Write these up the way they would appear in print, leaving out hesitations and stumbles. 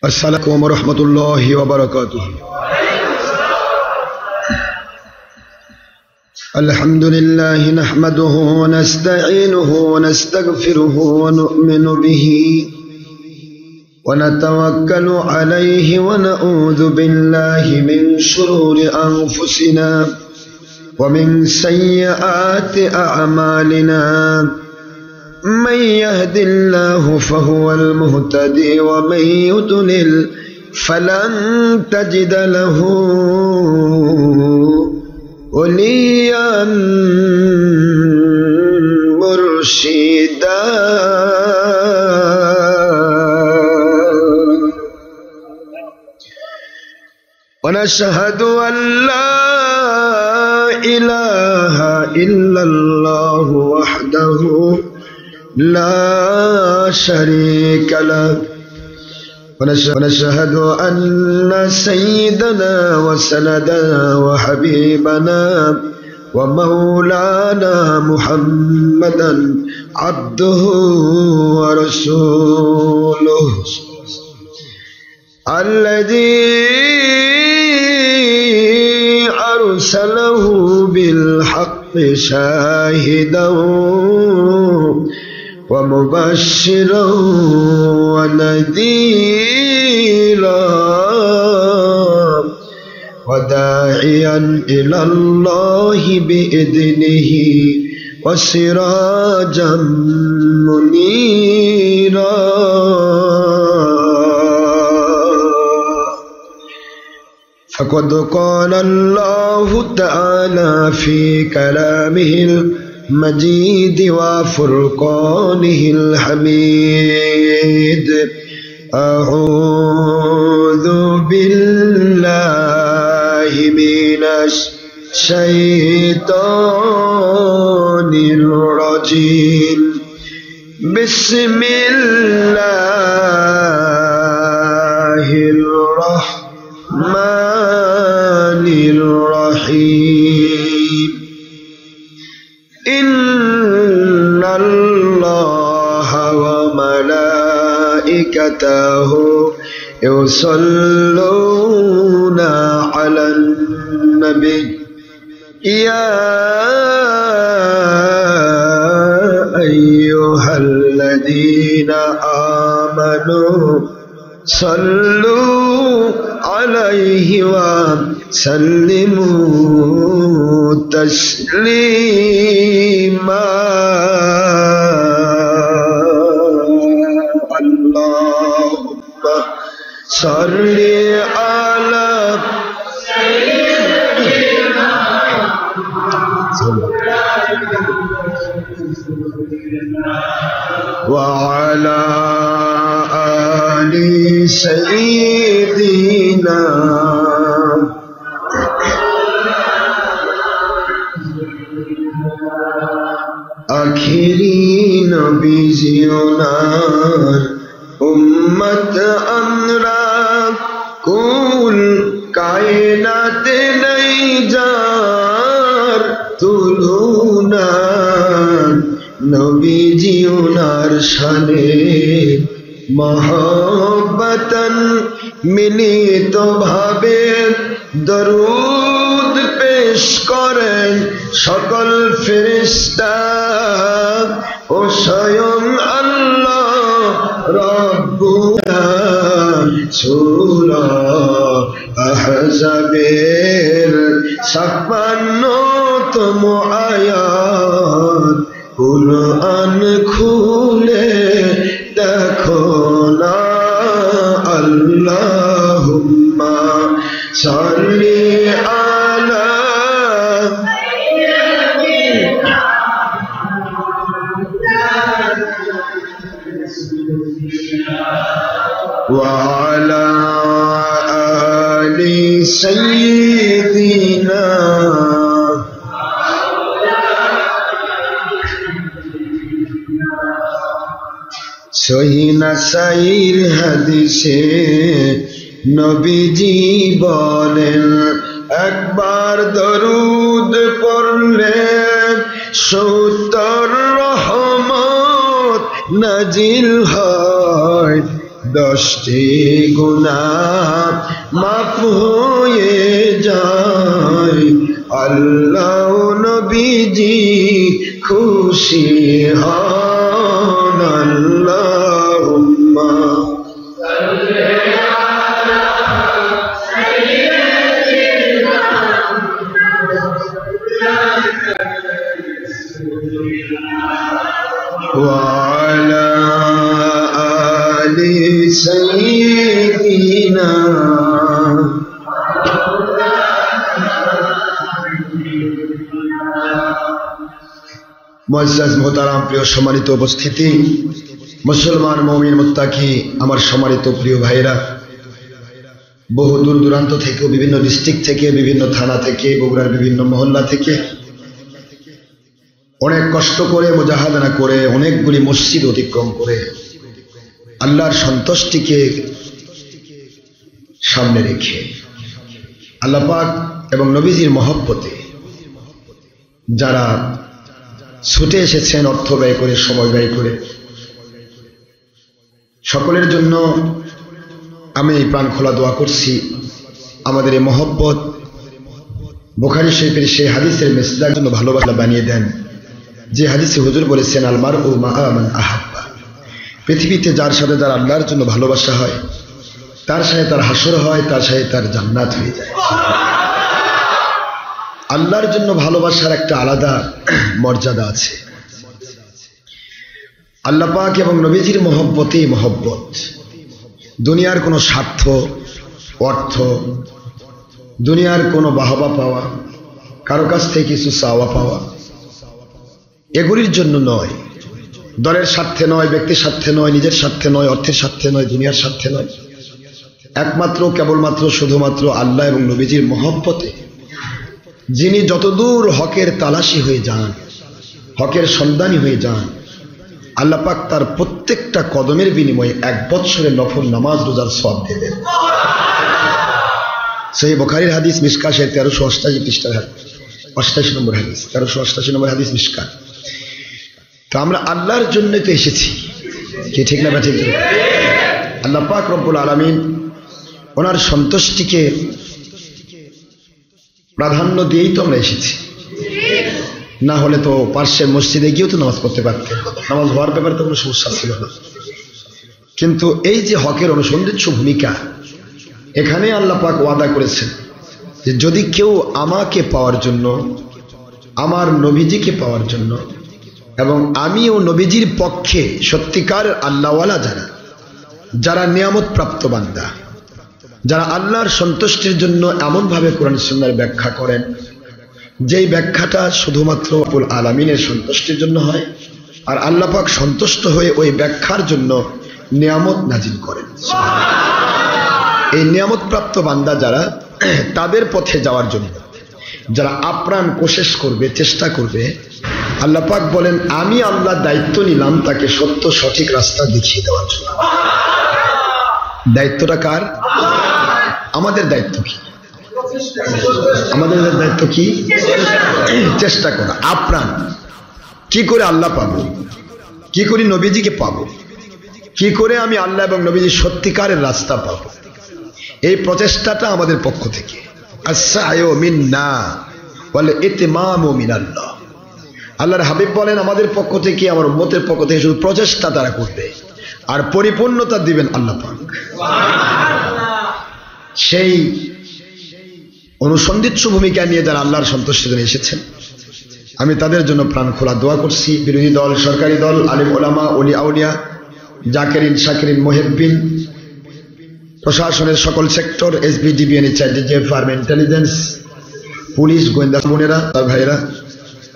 अस्सलामु अलैकुम वरहमतुल्लाहि वबरकातुहू। अल्हम्दुलिल्लाहि नहमदुहु व नस्तईनुहु व नस्तगफिरुहु व नु'मिनु बिही व नतवक्कलु अलैहि व नऊज़ु बिल्लाहि मिन शुरूरि अंफुसिना व मिन सय्यिआति अअमालिना। मन यहदिल्लाहु फहुवल मुहतदी व मन युद्लिल फलन तजिद लहू वलिय्यन मुर्शिदा। व नशहदु अल्ला इलाहा इल्लल्लाहु वहदहु ला शरीक लह व नशहदु अन्न सय्यदना व सनदना व हबीबना व मौलाना मुहम्मदन अब्दुहु व रसूलुहु अल्लज़ी अरसलहु बिल हक़्क़ि शाहिदन व मुबश्शिरन व नज़ीरा व दाइयन इलल्लाहि बिइज़निही व सिराजन मुनीरा। फ़क़द क़ाल अल्लाहु तआला फ़ी कलामिहिल मजीद व फ़ुरक़ानिहिल हमीद। अऊज़ु बिल्लाहि मिनश शैतानिर रजीम। बिस्मिल्लाहिर रहमानिर रहीम। इन्नल्लाहा व मलाइकतहु युसल्लूना अलन नबी या अय्युहल्लज़ीना आमनू सल्लू अलैहि व सल्लिमू तस्लीमा। अल्लाहुम्मा सल्लि अला व अला आलि सय्यिदिना। आखिरी नबी जियोनार उम्मत আমরা কুল কায়নাতে নেই যার তুলনা। নবী জিয়োনার শানে মহব্বতন মিলিত ভাবে দরুদ পেশ করেন সকল ফেরেশতা ও স্বয়ং আল্লাহ রব্বুনা। সূরা আহজাবের ৫৬তম আয়াত। কুরআন খুলে দেখো না। আল্লাহুম্মা সাল্লি আলা ওয়া আলা আলি সাইয়্যিদিনা। সহিহ নাসাঈর হাদিসে নবীজি বলেন, একবার দরুদ পড়লে ৭০ রহমত নাজিল হয়। 10টি গুনাহ মাফ হয়ে যায়, আল্লাহ নবীজি খুশি হন। আল্লাহুম্মা وعلى آل سيدنا মুআজ্জাজ মোহতারাম, প্রিয় সম্মানিত উপস্থিতি, মুসলমান মুমিন মুত্তাকি, আমার সম্মানিত প্রিয় ভাইরা, বহু দূর দূরান্ত থেকে, বিভিন্ন ডিস্ট্রিক্ট থেকে, বিভিন্ন থানা থেকে, বগুড়ার বিভিন্ন মহল্লা থেকে অনেক কষ্ট করে মুজাহাদানা করে অনেকগুলি মসজিদ অতিক্রম করে আল্লাহর সন্তুষ্টিকে সামনে রেখে আল্লাহ পাক এবং নবীজির মহব্বতে যারা ছুটে এসেছেন অর্থ ব্যয় করে, সময় ব্যয় করে, সকলের জন্য আমি প্রাণ খোলা দোয়া করছি আমাদের এই মহব্বত বুখারী শরীফের সেই হাদিসের মেসেজের জন্য ভালোবাসা বানিয়ে দেন, যে হাদিসে হুজুর বলেছেন আল মারউ মাআ মান আহাব্বা, পৃথিবীতে যার সাথে যার আল্লাহর জন্য ভালোবাসা হয় তার সাথে তার হাসর হয়, তার সাথে তার জান্নাত হয়ে যায়। আল্লাহর জন্য ভালোবাসার একটা আলাদা মর্যাদা আছে। আল্লাহ পাক এবং নবীজির মহব্বতেই মহব্বত। দুনিয়ার কোনো স্বার্থ, অর্থ, দুনিয়ার কোনো বাহবা পাওয়া, কারো কাছ থেকে কিছু চাওয়া পাওয়া, এগুলির জন্য নয়, দলের স্বার্থে নয়, ব্যক্তির স্বার্থে নয়, নিজের স্বার্থে নয়, অর্থের স্বার্থে নয়, দুনিয়ার স্বার্থে নয়, একমাত্র কেবলমাত্র শুধুমাত্র আল্লাহ এবং নবীজির মহব্বতে যিনি যতদূর হকের তালাশি হয়ে যান, হকের সন্ধানী হয়ে যান, আল্লাহ পাক তার প্রত্যেকটা কদমের বিনিময়ে 1 বৎসরের নফল নামাজ রোজার সওয়াব দেবেন। সহিহ বুখারীর হাদিস, মিশকাত 1388 পৃষ্ঠার 88 নম্বর হাদিস, 1388 নম্বর হাদিস মিশকাত। তো আমরা আল্লাহর জন্যই তো এসেছি, কি ঠিক না? ঠিক। আল্লাহ পাক রব্বুল আলামিন ওনার সন্তুষ্টিকে প্রাধান্য দিয়েই তো আমরা এসেছি, না হলে তো পার্শ্বের মসজিদে গিয়েও তো নামাজ পড়তে পারতেন, নামাজ হওয়ার ব্যাপারে তো কোনো সমস্যা ছিল না। কিন্তু এই যে হকের অনুসন্ধিৎস ভূমিকা, এখানে আল্লাহ পাক ওয়াদা করেছেন যে যদি কেউ আমাকে পাওয়ার জন্য, আমার নবীজিকে পাওয়ার জন্য, এবং আমি ও নবীজির পক্ষে সত্যিকার আল্লাহওয়ালা যারা নিয়ামত প্রাপ্ত বান্দা, যারা আল্লাহর সন্তুষ্টির জন্য এমনভাবে কোরআন সুন্নাহর ব্যাখ্যা করেন যেই ব্যাখ্যাটা শুধুমাত্র রব্বুল আলামিনের সন্তুষ্টির জন্য হয়, আর আল্লাহ পাক সন্তুষ্ট হয়ে ওই ব্যাখ্যার জন্য নিয়ামত নাজিল করেন। এই নিয়ামত প্রাপ্ত বান্দা যারা, তাদের পথে যাওয়ার জন্য যারা আপ্রাণ কোশিশ করবে, চেষ্টা করবে, আল্লাহ পাক বলেন আমি আল্লাহ দায়িত্ব নিলাম তাকে সত্য সঠিক রাস্তা দেখিয়ে দেওয়ার জন্য। দায়িত্বটা কার? আমাদের দায়িত্ব কি? আমাদের দায়িত্ব কি? চেষ্টা করা, আপ্রাণ। কি করে আল্লাহ পাবো, কি করে নবীজিকে পাবো, কি করে আমি আল্লাহ এবং নবীজির সত্যিকারের রাস্তা পাবো, এই প্রচেষ্টাটা আমাদের পক্ষ থেকে। আস-সা'য়ু মিন্না ওয়াল ইতমামু মিনাল্লাহ। আল্লাহর হাবিব বলেন আমাদের পক্ষ থেকে, আমার উম্মতের পক্ষ থেকে শুধু প্রচেষ্টা তারা করবে, আর পরিপূর্ণতা দিবেন আল্লাহ পাক। সেই অনুসন্ধিৎস ভূমিকা নিয়ে যারা আল্লাহর সন্তুষ্টির জন্য এসেছেন, আমি তাদের জন্য প্রাণ খোলা দোয়া করছি। বিরোধী দল, সরকারি দল, আলিম ওলামা, ওলি আউলিয়া, জাকিরিন, শাকিরিন, মুহিব্বিন, প্রশাসনের সকল সেক্টর, এসবিডিবিএন, এইচআইডিজিএফ, আর্মি ইন্টেলিজেন্স, পুলিশ, গোয়েন্দা বোনেরা, তার ভাইরা,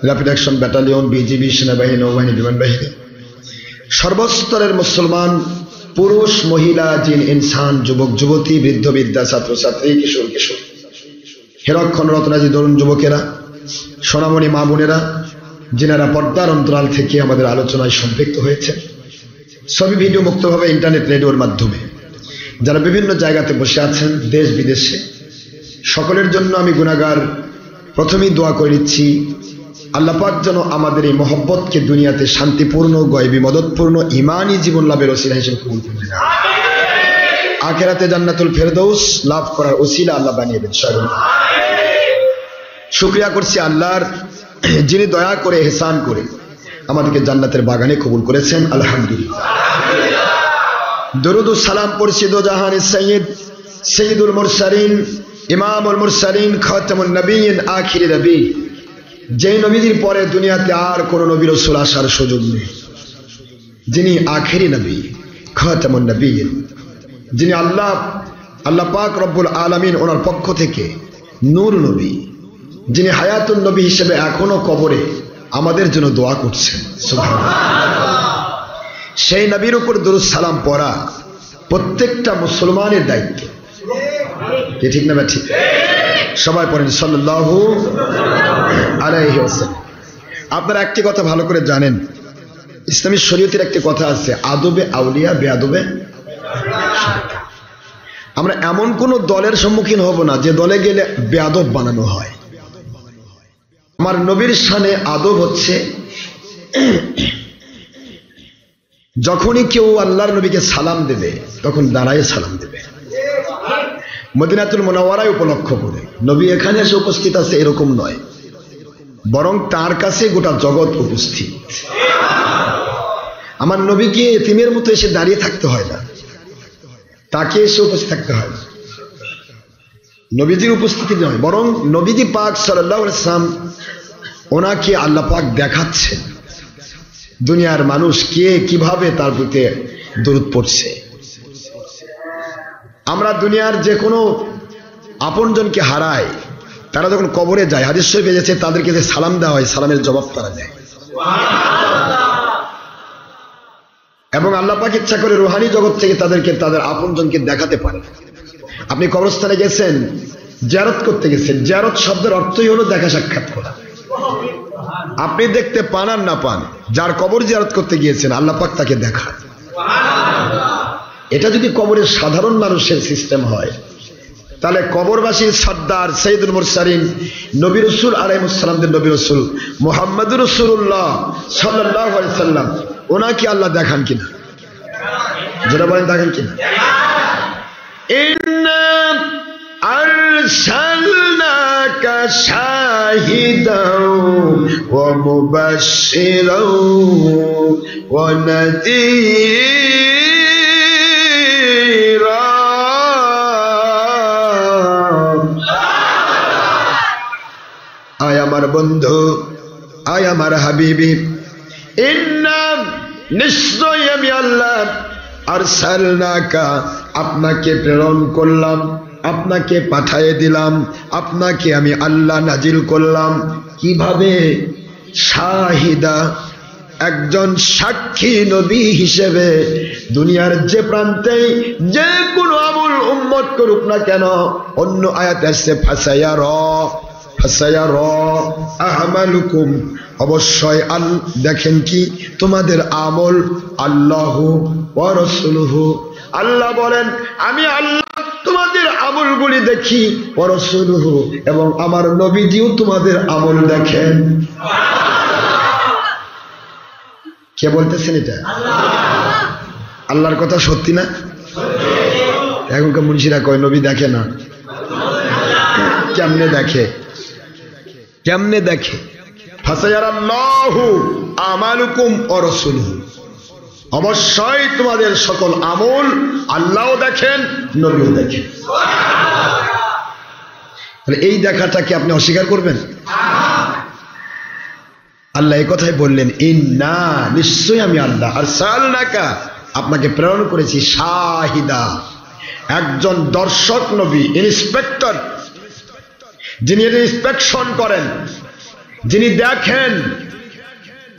র্যাপিড অ্যাকশন ব্যাটালিয়ন, বিজিবি, সেনাবাহিনী, নৌবাহিনী, বিমান বাহিনী, সর্বস্তরের মুসলমান পুরুষ, মহিলা, জিন, ইনসান, যুবক, যুবতী, বৃদ্ধ, বিদ্যা, ছাত্র, ছাত্রী, কিশোর, কিশোর, হেরক্ষণ, রত্নাজি, তরুণ যুবকেরা, সোনামণি মা বোনেরা, যিনারা পর্দার অন্তরাল থেকে আমাদের আলোচনায় সম্পৃক্ত হয়েছে, ছবি ভিডিও মুক্তভাবে ইন্টারনেট, রেডিওর মাধ্যমে যারা বিভিন্ন জায়গাতে বসে আছেন, দেশ বিদেশে, সকলের জন্য আমি গুনাহগার প্রথমেই দোয়া করে নিচ্ছি আল্লাহ পাক যেন আমাদের এই মহব্বতকে দুনিয়াতে শান্তিপূর্ণ, গয়বী, মদতপূর্ণ, ঈমানী জীবন লাভের ওসিলা হিসেবে কবুল করে নেন। আখিরাতে জান্নাতুল ফেরদৌস লাভ করার ওসিলা আল্লাহ বানিয়ে দেন। শুকরিয়া করছি আল্লাহর, যিনি দয়া করে ইহসান করে আমাদেরকে জান্নাতের বাগানে কবুল করেছেন, আলহামদুলিল্লাহ। দরুদ ও সালাম পড়ছি দো জাহানের সৈয়দ সৈয়দুল মুরসালিন ইমামুল মুরসালিন খাতামুন নবীন আখির নবী, যেই নবীর পরে দুনিয়াতে আর কোন নবী রাসূল আসার সুযোগ নেই, যিনি আখিরি নবী খাতামুন নবীন, যিনি আল্লাহ পাক রব্বুল আলামিন ওনার পক্ষ থেকে নূর নবী, যিনি হায়াতুন নবী হিসেবে এখনো কবরে আমাদের জন্য দোয়া করছেন, সুবহানাল্লাহ। সেই নবীর উপর দরুদ সালাম পড়া প্রত্যেকটা মুসলমানের দায়িত্ব, কি ঠিক না ঠিক? সবাই পড়েন সাল্লাল্লাহু আলাইহি ওয়াসাল্লাম। আপনারা একটি কথা ভালো করে জানেন, ইসলামী শরীয়তের একটি কথা আছে, আদবে আউলিয়া বেয়াদবে। আমরা এমন কোন দলের সম্মুখীন হব না যে দলে গেলে বেয়াদব বানানো হয়। আমার নবীর শানে আদব হচ্ছে যখনই কেউ আল্লাহর নবীকে সালাম দেবে তখন দাঁড়ায় সালাম দেবে, মদিনাতুল মুনাওয়ারায় উপলক্ষ করে। নবী এখানে এসে উপস্থিত আছে এরকম নয়, বরং তার কাছে গোটা জগৎ উপস্থিত। আমার নবীকে এতিমের মতো এসে দাঁড়িয়ে থাকতে হয় না, তাকে এসে উপস্থিত থাকতে হয়। নবীজির উপস্থিতি নয়, বরং নবীজি পাক সাল্লাল্লাহু আলাইহি ওয়াসাল্লাম ওনাকে আল্লাহ পাক দেখাচ্ছেন দুনিয়ার মানুষ কে কিভাবে তার প্রতি দরুদ পড়ছে। আমরা দুনিয়ার যে কোনো আপনজনকে হারাই, তারা যখন কবরে যায়, হাদিস শরীফে এসেছে তাদেরকে যে সালাম দেওয়া হয়, সালামের জবাব তারা দেয়। এবং আল্লাহ পাক ইচ্ছা করে রুহানি জগৎ থেকে তাদেরকে তাদের আপনজনকে দেখাতে পারে। আপনি কবরস্থানে গেছেন, জিয়ারত করতে গেছেন, জিয়ারত শব্দের অর্থই হলো দেখা সাক্ষাৎ করা। আপনি দেখতে পান আর না পান, যার কবর জিয়ারত করতে গিয়েছেন আল্লাহ পাক তাকে দেখায়। এটা যদি কবরের সাধারণ মানুষের সিস্টেম হয়, তাহলে কবরবাসীর সর্দার সৈয়দুল মুরসালিন নবী রাসূল আলাইহিস সালামদের নবী রাসূল মুহাম্মদুর রাসূলুল্লাহ সাল্লাল্লাহু আলাইহি সাল্লাম, ওনাকে আল্লাহ দেখান কিনা? যারা বলেন দেখেন কিনা? ইন্না আরসালনাকা শাহিদাও ওয়া মুবাশশিরাও ওয়া নাযীরা। আয় আমার বন্ধু, আয় আমার হাবিবি, ইন্না নিশ্চয় আমি আল্লাহ আরসালনাকা আপনাকে প্রেরণ করলাম, আপনাকে পাঠিয়ে দিলাম, আপনাকে আমি আল্লাহ নাজিল করলাম। কিভাবে? শাহিদা, একজন সাক্ষী নবী হিসেবে দুনিয়ার যে প্রান্তে যে কোনো আমল উম্মত করুক না কেন, অন্য আয়াত আছে ফাসায়ারা আমালুকুম, অবশ্যই দেখেন কি তোমাদের আমল, আল্লাহু ওয়া রাসূলুহু, আল্লাহ বলেন আমি আল্লাহ তোমাদের আমলগুলি দেখি, ওয়া রাসূলুহু, এবং আমার নবীজিও তোমাদের আমল দেখেন। কে বলতেছেন এটা? আল্লাহর কথা সত্যি না? এখনকার মুন্সিরা কয় নবী দেখে না। কেমনে দেখে? কেমনে দেখে? ফাসায়ারাল্লাহু আমালুকুম ওয়া রাসূলুহু, অবশ্যই তোমাদের সকল আমল আল্লাহও দেখেন, নবীও দেখেন। এই দেখাটাকে আপনি অস্বীকার করবেন? আল্লাহ এই কথাই বললেন, ইন্না নিশ্চয়ই আমি আল্লাহ আরসালনাকা আপনাকে প্রেরণ করেছি শাহিদা, একজন দর্শক নবী, ইন্সপেক্টর, যিনি ইন্সপেকশন করেন, যিনি দেখেন।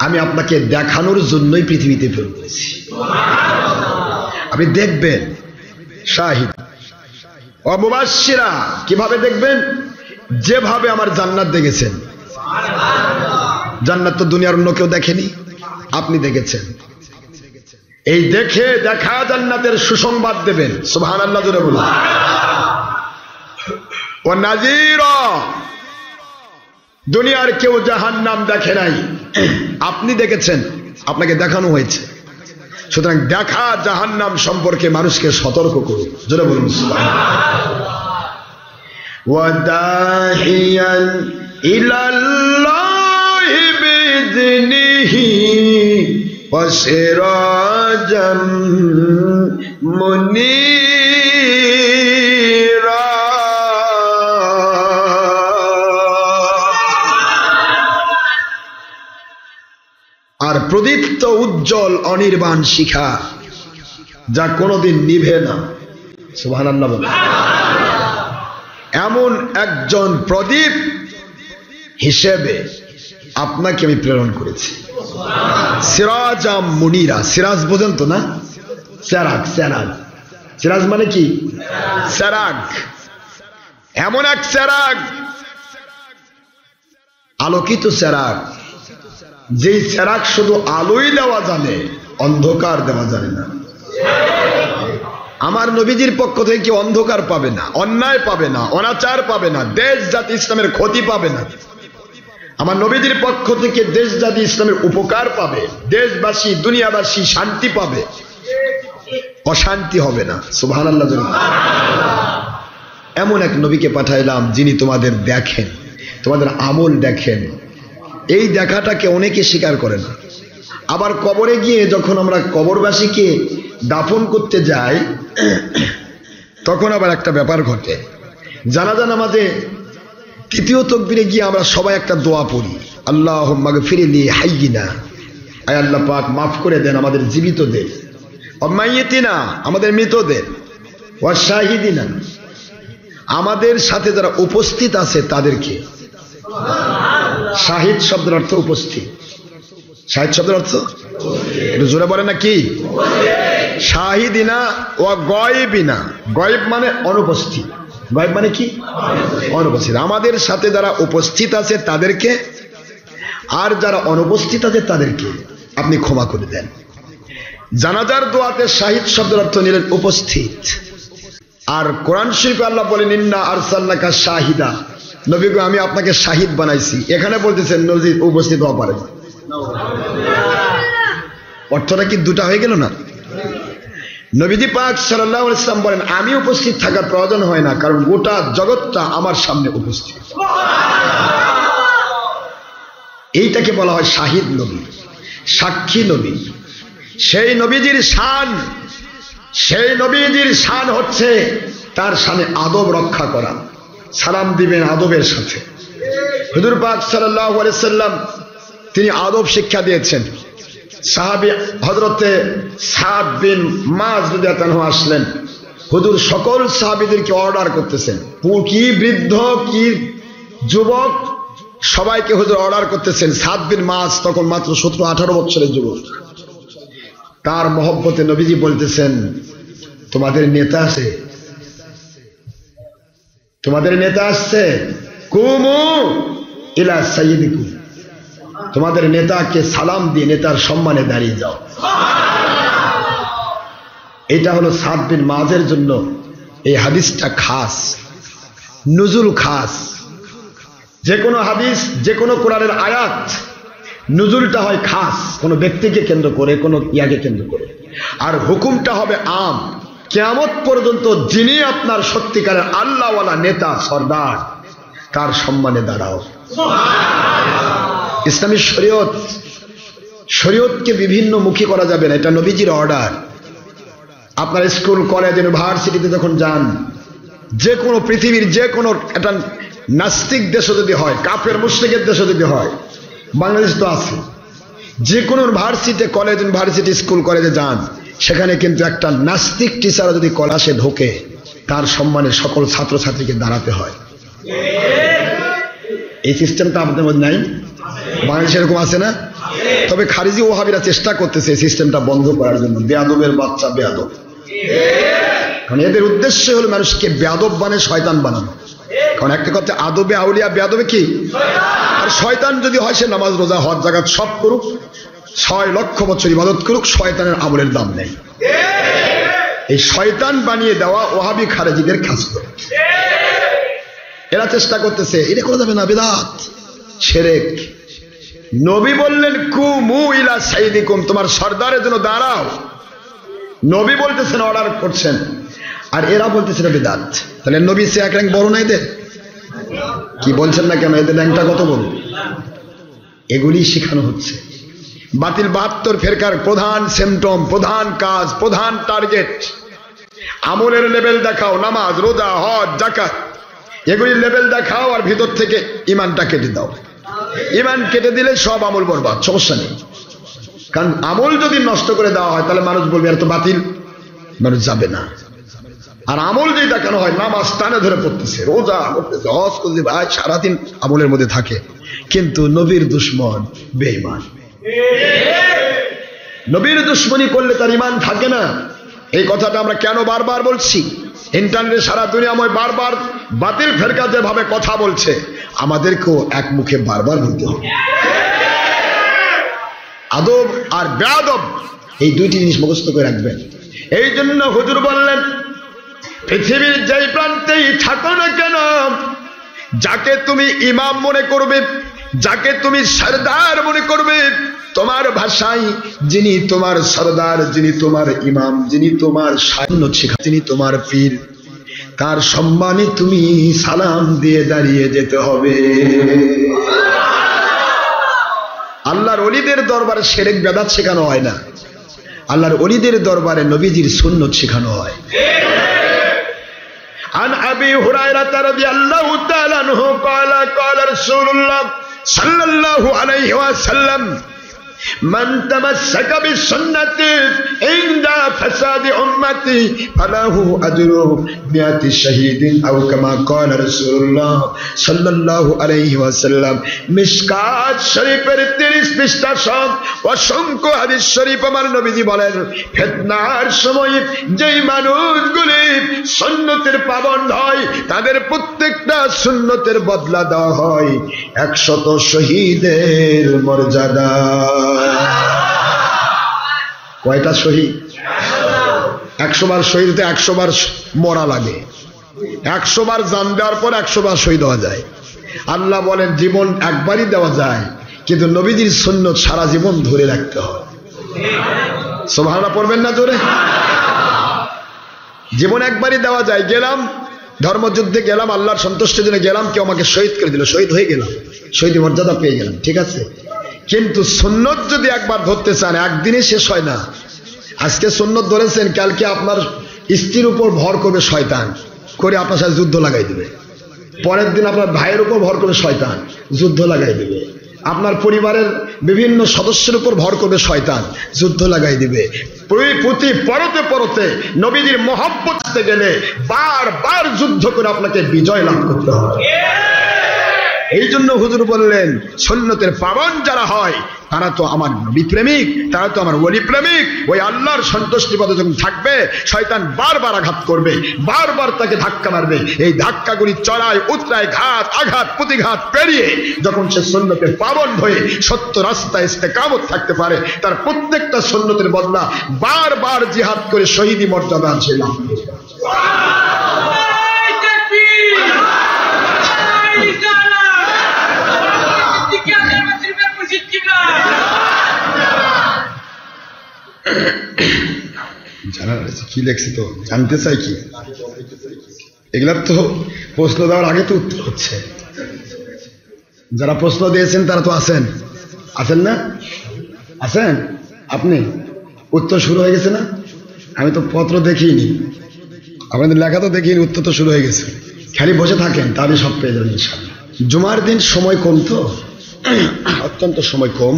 আমি আপনাকে দেখানোর জন্যই পৃথিবীতে প্রেরণ করেছি, আপনি দেখবেন। শাহিদ ও মুবাশশিরা, কিভাবে দেখবেন? যেভাবে আমার জান্নাত দেখেছেন। জান্নাত তো দুনিয়ার অন্য কেউ দেখেনি, আপনি দেখেছেন। এই দেখা জান্নাতের সুসংবাদ দেবেন, সুবহানাল্লাহ জোরে বলুন। ও নাযীরা, দুনিয়ার কেউ জাহান্নাম দেখে নাই, আপনি দেখেছেন, আপনাকে দেখানো হয়েছে। সুতরাং দেখা জাহান্নাম সম্পর্কে মানুষকে সতর্ক করুন। জোরে বলুন সুবহানাল্লাহ। ওয়াদাহিয়ান ইলাল্লাহি বিইذনিহি ওয়াসিরাজাম মুনীরা। আর প্রদীপ্ত উজ্জ্বল অনির্বাণ শিখা, যা কোনোদিন নিভে না। সুবহানাল্লাহ বলেন। এমন একজন প্রদীপ হিসেবে আপনাকে আমি প্রেরণ করেছি। সিরাজাম মুনীরা। সিরাজ বোঝেন তো না? চেরাগ। চেরাগ, সিরাজ মানে কি? চেরাগ। এমন এক চেরাগ, আলোকিত চেরাগ, যেই চেরাগ শুধু আলোই দেওয়া জানে, অন্ধকার দেওয়া জানে না। আমার নবীজির পক্ষ থেকে কেউ অন্ধকার পাবে না, অন্যায় পাবে না, অনাচার পাবে না, দেশ জাতি ইসলামের ক্ষতি পাবে না। আমার নবীজির পক্ষ থেকে দেশ জাতি ইসলামের উপকার পাবে, দেশবাসী দুনিয়াবাসী শান্তি পাবে, অশান্তি হবে না। সুবহানাল্লাহ। এমন এক নবীকে পাঠাইলাম যিনি তোমাদের দেখেন, তোমাদের আমল দেখেন। এই দেখাটাকে অনেকে স্বীকার করে না। আবার কবরে গিয়ে যখন আমরা কবরবাসীকে দাফন করতে যাই, তখন আবার একটা ব্যাপার ঘটে। জানাজা নামাজে তৃতীয় তাকবীরে গিয়ে আমরা সবাই একটা দোয়া পড়ি, আল্লাহুম্মা গফিরলি হাইয়িনা, আয় আল্লাহ পাক মাফ করে দেন আমাদের জীবিতদের, ওয়া মাইয়িতিনা আমাদের মৃতদের, ওয়া শাহিদিনা আমাদের সাথে যারা উপস্থিত আছে তাদেরকে। শাহিদ শব্দের অর্থ উপস্থিত। শাহিদ শব্দের অর্থ একটু জোরে বলে না কি? শাহিদিনা ওয়া গায়বিনা। গায়ব মানে অনুপস্থিত, গায়ব মানে কি? অনুপস্থিত। আমাদের সাথে যারা উপস্থিত আছে তাদেরকে, আর যারা অনুপস্থিত আছে তাদেরকে আপনি ক্ষমা করে দেন। জানাজার দোয়াতে শাহিদ শব্দের অর্থ নিলেন উপস্থিত। আর কোরআন শরীফে আল্লাহ বলেন ইন্না আরসালনাকা শাহিদা, নবী গো আমি আপনাকে শাহিদ বানাইছি। এখানে বলতেছেন নবী উপস্থিত হওয়া পারে। অর্থটা কি দুটা হয়ে গেল না? নবীজি পাক সাল্লাল্লাহু আলাইহি ওয়াসাল্লাম বলেন আমি উপস্থিত থাকার প্রয়োজন হয় না, কারণ গোটা জগৎটা আমার সামনে উপস্থিত। এইটাকে বলা হয় শাহিদ নবী, সাক্ষী নবী। সেই নবীজির শান, সেই নবীজির শান হচ্ছে তার শানে আদব রক্ষা করা। সালাম দিবেন আদবের সাথে। হুজুর পাক সাল্লাল্লাহু আলাইহি ওয়াসাল্লাম তিনি আদব শিক্ষা দিয়েছেন। সাহাবী হযরতে সাদ বিন মুআয রাদিয়াল্লাহু আনহু আসলেন। হুজুর সকল সাহাবীদেরকে অর্ডার করতেছেন, কি বৃদ্ধ কি যুবক সবাইকে হুজুর অর্ডার করতেছেন। সাদ বিন মুআয তখন মাত্র 17-18 বছরের যুবক। তার মহব্বতে নবীজি বলতেছেন তোমাদের নেতা আছে, তোমাদের নেতা আসছে, কুমু ইলা সাইয়্যিদিকুম, তোমাদের নেতাকে সালাম দিয়ে নেতার সম্মানে দাঁড়িয়ে যাও। এটা হলো সাদ বিন মুআযের জন্য এই হাদিসটা খাস, নুজুল খাস। যে কোনো হাদিস, যে কোনো কোরআনের আয়াত নুজুলটা হয় খাস, কোনো ব্যক্তিকে কেন্দ্র করে, কোনো ইয়াকে কেন্দ্র করে, আর হুকুমটা হবে আম। কিয়ামত পর্যন্ত যিনি আপনার সত্যিকারের আল্লাহওয়ালা নেতা সরদার, তার সম্মানে দাঁড়াও। ইসলামী শরীয়ত, শরীয়তকে বিভিন্ন মুখী করা যাবে না, এটা নবীজির অর্ডার। আপনার স্কুল কলেজ ইউনিভার্সিটিতে যখন যান, যে কোনো পৃথিবীর যে কোনো একটা নাস্তিক দেশও যদি হয়, কাফের মুশরিকের দেশও যদি হয়, বাংলাদেশ তো আছে, যে কোনো ইউনিভার্সিটি কলেজ ইউনিভার্সিটি স্কুল কলেজে যান, সেখানে কিন্তু একটা নাস্তিক টিচার যদি ক্লাসে ঢোকে, তার সম্মানে সকল ছাত্রছাত্রীকে দাঁড়াতে হয়। এই সিস্টেমটা আপনাদের মধ্যে নাই? বাংলাদেশে এরকম আছে না? তবে খারিজি ওহাবিরা চেষ্টা করতেছে এই সিস্টেমটা বন্ধ করার জন্য। বেয়াদবের বাচ্চা বেয়াদব, কারণ এদের উদ্দেশ্য হলো মানুষকে বেয়াদব বানায় শয়তান বানানো। কারণ একটা কথা, আদবে আউলিয়া, বেয়াদবে কি? আর শয়তান যদি হয় সে নামাজ রোজা হজ জাকাত সব করুক, 6 লক্ষ বছর ইবাদত করুক, শয়তানের আমলের দাম নেই। এই শয়তান বানিয়ে দেওয়া ওহাবি খারেজিদের খাসলত। এরা চেষ্টা করতেছে, এটা করা যাবে না, বিদআত, শিরক। নবী বললেন কুমু ইলা সাইয়্যিদিকুম, তোমার সরদারের জন্য দাঁড়াও। নবী বলতেছেন, অর্ডার করছেন, আর এরা বলতেছে এটা বিদআত। তাহলে নবী সে এক র্যাঙ্ক বড় না এদের? কি বলছেন না কেন? এদের র্যাঙ্কটা কত বড়? এগুলি শেখানো হচ্ছে। বাতিল 72 ফেরকার প্রধান সিম্পটম, প্রধান কাজ, প্রধান টার্গেট আমলের লেভেল দেখাও, নামাজ, রোজা, হজ, যাকাত, এগুলি লেভেল দেখাও, আর ভিতর থেকে ইমানটা কেটে দাও। ইমান কেটে দিলে সব আমল বরবাদ, সমস্যা নেই। কারণ আমল যদি নষ্ট করে দেওয়া হয় তাহলে মানুষ বলবে এর তো বাতিল, মানুষ যাবে না। আর আমল যদি দেখানো হয়, নামাজ টানে ধরে পড়তেছে, রোজা করতেছে, হজ করতে, ভাই সারাদিন আমলের মধ্যে থাকে, কিন্তু নবীর দুশ্মন, বেঈমান। নবীর দুশ্মনী করলে তার ইমান থাকে না। এই কথাটা আমরা কেন বারবার বলছি? ইন্টারনেটে সারা দুনিয়াময় বারবার বাতিল ফেরকা যেভাবে কথা বলছে, আমাদেরকেও এক মুখে বারবার বলতে হবে। আদব আর বেয়াদব এই দুইটি জিনিস মুখস্থ করে রাখবেন। এই জন্য হুজুর বললেন, পৃথিবীর যেই প্রান্তেই থাকো না কেন, যাকে তুমি ইমাম মনে করবে, যাকে তুমি সরদার মনে করবে, তোমার ভাষায় যিনি তোমার সরদার, যিনি তোমার ইমাম, যিনি তোমার সান্নত শিখা, যিনি তোমার পীর, তার সম্মানে তুমি সালাম দিয়ে দাঁড়িয়ে যেতে হবে। আল্লাহর ওলিদের দরবারে শিরক বিদআত শেখানো হয় না, আল্লাহর ওলিদের দরবারে নবীজির সুন্নত শেখানো হয়। عن أبي هريرة رضي الله تعالى عنه قال قال رسول الله صلى الله عليه وسلم من تمسك بالسنة عند فساد أمتي فله أجر 100 شهيد أو كما قال رسول الله صلى الله عليه وسلم। মিশকাত শরীফের 30 পৃষ্ঠা সব অসংখ্য হাদিস শরীফ আমার নবীজি বলেন, ফিতনার সময় যেই মানুষগুলি সুন্নতের পাবন্দ হয় তাদের প্রত্যেকটা সুন্নতের বদলা দেওয়া হয় 100 শহীদের মর্যাদা। কয়টা শহীদ? 100 বার শহীদ হতে 100 বার মরা লাগে। 100 বার জান দেওয়ার পর 100 বার শহীদ হওয়া যায়। আল্লাহ বলেন জীবন একবারই দেওয়া যায়, কিন্তু নবীজির সুন্নত সারা জীবন ধরে রাখতে হয়। সুবহানাল্লাহ পড়বেন না জোরে? জীবন একবারই দেওয়া যায়। গেলাম ধর্মযুদ্ধে, গেলাম আল্লাহর সন্তুষ্টির জন্য গেলাম, কেউ আমাকে শহীদ করে দিল, শহীদ হয়ে গেলাম, শহীদের মর্যাদা পেয়ে গেলাম, ঠিক আছে। কিন্তু সুন্নত যদি একবার ধরতে চান একদিনে শেষ হয় না। আজকে সুন্নত ধরেছেন, কালকে আপনার স্ত্রীর উপর ভর করবে শয়তান, করে আপনার সাথে যুদ্ধ লাগাই দেবে। পরের দিন আপনার ভাইয়ের উপর ভর করবে শয়তান, যুদ্ধ লাগাই দেবে। আপনার পরিবারের বিভিন্ন সদস্যের উপর ভর করবে শয়তান, যুদ্ধ লাগাই দিবে। প্রতি পরতে পরতে নবীজির মহব্বত গেলে বারবার যুদ্ধ করে আপনাকে বিজয় লাভ করতে হবে। এই জন্য হুজুর বললেন, সুন্নতের পাবন যারা হয় তারা তো আমার নবী প্রেমিক, তারা তো আমার ওলি প্রেমিক। ওই আল্লাহর সন্তুষ্টি পথে যখন থাকবে, শয়তান বারবার আঘাত করবে, বারবার তাকে ধাক্কা মারবে। এই ধাক্কাগুলি চড়ায় উতরায়, ঘাত আঘাত প্রতিঘাত পেরিয়ে যখন সে সুন্নতের পাবন হয়ে সত্য রাস্তায় ইস্তেকামত থাকতে পারে, তার প্রত্যেকটা সুন্নতের বদলা বারবার জিহাদ করে শহীদি মর্যাদা আছে। জানার আছে কি লেখছি তো জানতে চাই কি, এগুলার তো প্রশ্ন দেওয়ার আগে তো উত্তর হচ্ছে। যারা প্রশ্ন দিয়েছেন তারা তো আছেন, আছেন না? আছেন আপনি? উত্তর শুরু হয়ে গেছে না? আমি তো পত্র দেখিনি, আপনাদের লেখা তো দেখিনি, উত্তর তো শুরু হয়ে গেছে। খালি বসে থাকেন, তাহলে সব পেয়ে যাবেন ইনশাআল্লাহ। জুমার দিন সময় কম, তো অত্যন্ত সময় কম,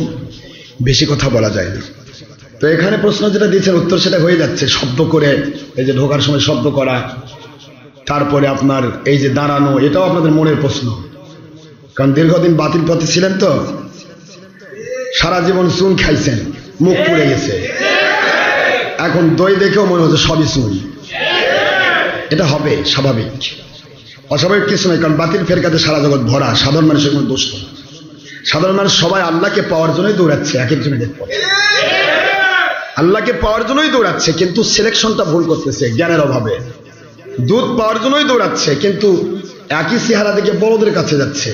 বেশি কথা বলা যায় না। তো এখানে প্রশ্ন যেটা দিয়েছেন উত্তর সেটা হয়ে যাচ্ছে। শব্দ করে, এই যে ঢোকার সময় শব্দ করা, তারপরে আপনার এই যে দাঁড়ানো, এটাও আপনাদের মনের প্রশ্ন। কারণ দীর্ঘদিন বাতিল পথে ছিলেন, তো সারা জীবন চুন খাইছেন, মুখ পুড়ে গেছে, এখন দই দেখেও মনে হচ্ছে সবই চুন। এটা হবে স্বাভাবিক, অস্বাভাবিক কিছু নয়। কারণ বাতিল ফেরকাতে সারা জগৎ ভরা, সাধারণ মানুষের কোনো দোষ নেই। সাধারণ মানুষ সবাই আল্লাহকে পাওয়ার জন্যই দৌড়াচ্ছে, এক একজনের পথে আল্লাহকে পাওয়ার জন্যই দৌড়াচ্ছে, কিন্তু সিলেকশনটা ভুল করতেছে জ্ঞানের অভাবে। দুধ পাওয়ার জন্যই দৌড়াচ্ছে, কিন্তু একই চেহারা দেখে বড়দের কাছে যাচ্ছে,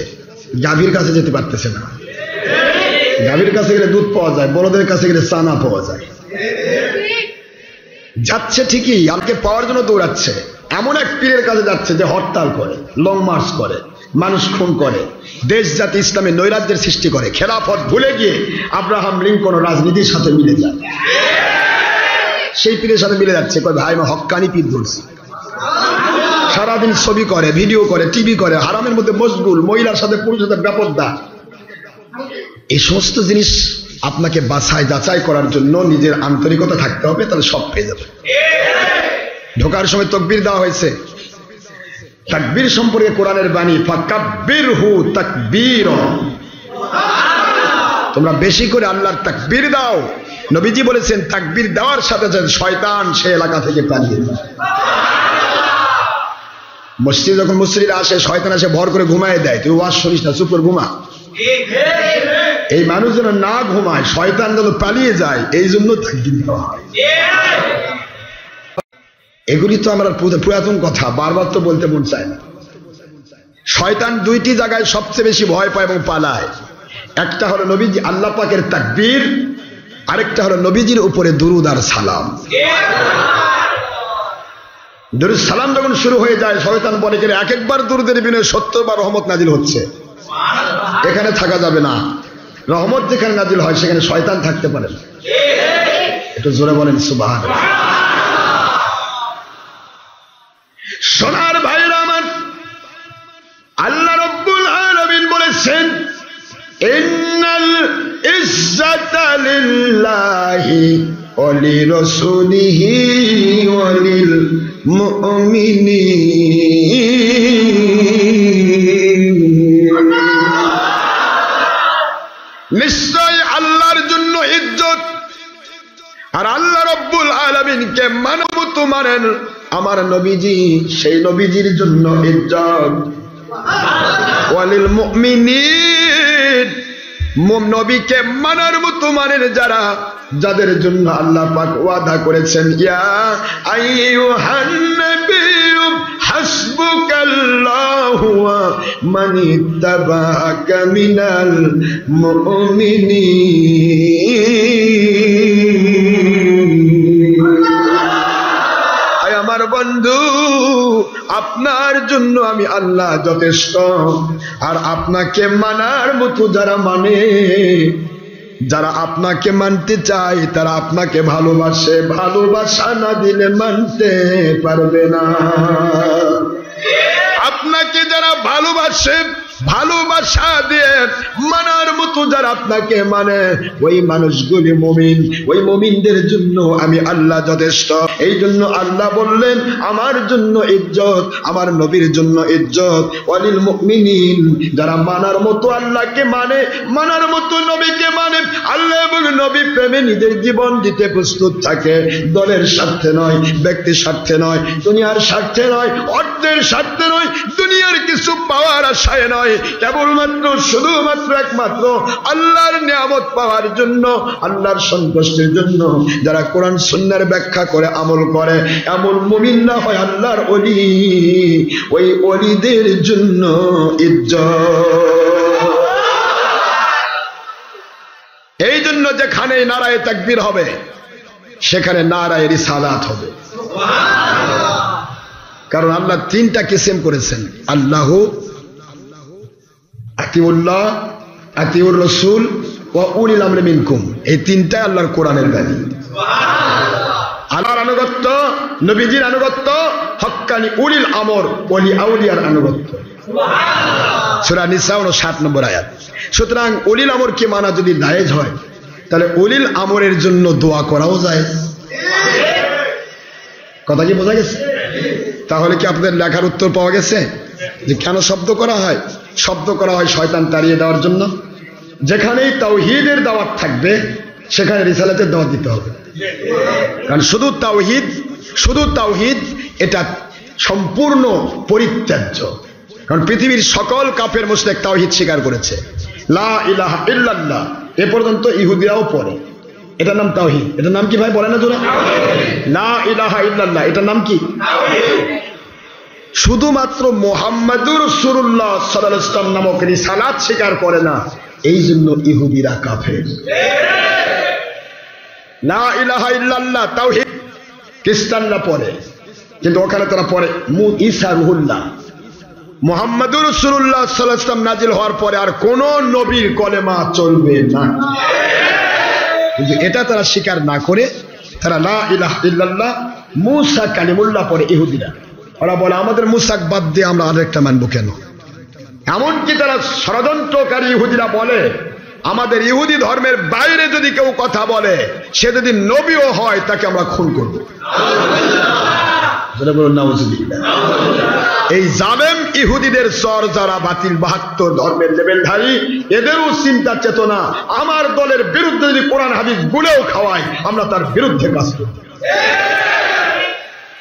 গাভীর কাছে যেতে পারতেছে না। গাভীর কাছে গেলে দুধ পাওয়া যায়, বড়দের কাছে গেলে চানা পাওয়া যায়। যাচ্ছে ঠিকই, আমাকে পাওয়ার জন্য দৌড়াচ্ছে। এমন এক পীরের কাছে যাচ্ছে যে হরতাল করে, লং মার্চ করে, মানুষ খুন করে, দেশ জাতি ইসলামে নৈরাজ্যের সৃষ্টি করে, খেলাফত ভুলে গিয়ে আব্রাহাম লিঙ্কন রাজনীতির সাথে মিলে যায়। সেই পীরের সাথে মিলে যাচ্ছে, কয় ভাই আমি হক্কানি পীর ধরছি। সারাদিন ছবি করে, ভিডিও করে, টিভি করে, হারামের মধ্যে মশগুল, মহিলার সাথে পুরুষের সাথে ব্যাপকতা। এই সমস্ত জিনিস আপনাকে বাছাই যাচাই করার জন্য নিজের আন্তরিকতা থাকতে হবে, তাহলে সব পেয়ে যাবে। ঢোকার সময় তাকবীর দেওয়া হয়েছে। তাকবীর সম্পর্কে কোরআনের বাণী, ফাকাব্বিরহু তাকবীরা, তোমরা বেশি করে আল্লাহর তাকবীর দাও। নবীজি বলেছেন তাকবীর দেওয়ার সাথে সাথে শয়তান সে এলাকা থেকে পালিয়ে যায়। মসজিদে যখন মুসল্লিরা আসে, শয়তান এসে ভর করে ঘুমায় দেয়, তুই ওয়াজ শুনিস না, চুপ করে ঘুমা। এই মানুষ যেন না ঘুমায়, শয়তান যেন পালিয়ে যায়, এই জন্য তাকবীর দেওয়া হয়। এগুলি তো আমরা পুরাতন কথা, বারবার তো বলতে মন চায় না। শয়তান দুইটি জায়গায় সবচেয়ে বেশি ভয় পায় এবং পালায়। একটা হলো নবীজি আল্লাহ পাকের তাকবীর, আরেকটা হলো নবীজির উপরে দুরুদ আর সালাম। দুরুদ সালাম যখন শুরু হয়ে যায়, শয়তান বলে যে এক একবার দুরুদের বিনিময়ে 70 বার রহমত নাজিল হচ্ছে, এখানে থাকা যাবে না। রহমত যেখানে নাজিল হয় সেখানে শয়তান থাকতে পারে না। একটু জোরে বলেন সুবহানাল্লাহ। সোনার ভাইরা আমার, আল্লাহ রাব্বুল আলামিন বলেছেন ইন্নাল ইজ্জাতা লিল্লাহি ওয়া লিরাসূলিহি ওয়া লিল মুমিনিন। নিশ্চয় আল্লাহর জন্য ইজ্জত, আর আল্লাহ রাব্বুল আলামিনকে মানবত মানেন আমার নবীজি, সেই নবীজির জন্য ইজ্জত। ওয়ালিল মুমিনিন, নবীকে মানার মতো মানেন যারা, যাদের জন্য আল্লাহ পাক ওয়াদা করেছেন ইয়া আইয়ুহান নাবিয়্যু হাসবুকাল্লাহু ওয়া মানিত্তাবা'আকা মিনাল মুমিনিন। আমার বন্ধু, আপনার জন্য আমি আল্লাহ যথেষ্ট, আর আপনাকে মানার মতো যারা মানে, যারা আপনাকে মানতে চায়, তারা আপনাকে ভালোবাসে, ভালোবাসা না দিলে মানতে পারবে না। আপনাকে যারা ভালোবাসে, ভালোবাসা দিয়ে মানার মতো যারা আপনাকে মানে, ওই মানুষগুলি মুমিন, ওই মুমিনদের জন্য আমি আল্লাহ যথেষ্ট। এই জন্য আল্লাহ বললেন আমার জন্য ইজ্জত, আমার নবীর জন্য ইজ্জত। ওয়ালিল মুমিনিন, যারা মানার মতো আল্লাহকে মানে, মানার মতো নবীকে মানে, আল্লাহ এবং নবী প্রেমে নিজের জীবন দিতে প্রস্তুত থাকে, দলের স্বার্থে নয়, ব্যক্তির স্বার্থে নয়, দুনিয়ার স্বার্থে নয়, অর্থের স্বার্থে নয়, দুনিয়ার কিছু পাওয়ার আশায় নয়, কেবলমাত্র শুধুমাত্র একমাত্র আল্লাহর নিয়ামত পাওয়ার জন্য, আল্লাহর সন্তুষ্টির জন্য যারা কোরআন সুন্নাহর ব্যাখ্যা করে আমল করে, এমন মুমিনরা হয় আল্লাহর ওলি। ওই ওলিদের জন্য ইজ্জত। এই জন্য যেখানে নারায়ে তাকবীর হবে সেখানে নারায়ে রিসালাত হবে। কারণ আল্লাহ তিনটা কিসম করেছেন, আল্লাহু আতিউল্লাহ, আতিউর রাসূল ওয়া উলিল আমরি মিনকুম। এই তিনটাই আল্লাহর কোরআনের বাণী। আল্লাহর আনুগত্য, নবীজির আনুগত্য, হক্কানি উলিল আমর, ওলি আউলিয়ার আনুগত্য। সূরা নিসা 59 নম্বর আয়াত। সুতরাং উলিল আমরকে মানা যদি জায়েজ হয়, তাহলে উলিল আমরের জন্য দোয়া করাও জায়েজ। কথা কি বোঝা গেছে? তাহলে কি আপনাদের লেখার উত্তর পাওয়া গেছে যে কেন শব্দ করা হয়? শব্দ করা হয় শয়তান তাড়িয়ে দেওয়ার জন্য। যেখানেই তাওহীদের দাওয়াত থাকবে সেখানে রিসালাতের দাওয়াত দিতে হবে। কারণ শুধু তাওহীদ এটা সম্পূর্ণ পরিত্যাজ্য। কারণ পৃথিবীর সকল কাফের মুশরিক তাওহীদ স্বীকার করেছে, লা ইলাহা ইল্লাল্লাহ। এ পর্যন্ত ইহুদিরাও পড়ে। এটার নাম তাওহীদ। এটার নাম কি ভাই বলেন না জোরে? লা ইলাহা ইল্লাল্লাহ, এটার নাম কি? শুধুমাত্র মুহাম্মাদুর রাসূলুল্লাহ সাল্লাল্লাহু আলাইহি ওয়াসাল্লাম নামক রিসালাত স্বীকার করে না, এই জন্য ইহুদিরা কাফের। লা ইলাহা ইল্লাল্লাহ তাওহীদ, খ্রিস্টানরা পড়ে, কিন্তু ওখানে তারা পড়ে ঈসা রুহুল্লাহ। মুহাম্মাদুর রাসূলুল্লাহ সাল্লাল্লাহু আলাইহি ওয়াসাল্লাম নাজিল হওয়ার পরে আর কোন নবীর কলেমা চলবে না। কিন্তু এটা তারা স্বীকার না করে তারা লা ইলাহা ইল্লাল্লাহ মুসা কালিমুল্লাহ পড়ে ইহুদিরা। ওরা বলে আমাদের মুসাক বাদ দিয়ে আমরা আরেকটা মানবো কেন? এমনকি তারা ষড়যন্ত্রকারী ইহুদিরা বলে আমাদের ইহুদি ধর্মের বাইরে যদি কেউ কথা বলে সে যদি নবীও হয় তাকে আমরা খুন করবো। এই জালেম ইহুদিদের চর যারা বাতিল 72 ধর্মের লেভেলধারী, এদেরও চিন্তা চেতনা আমার দলের বিরুদ্ধে যদি কোরআন হাদিস গুলেও খাওয়ায় আমরা তার বিরুদ্ধে কাজ করব।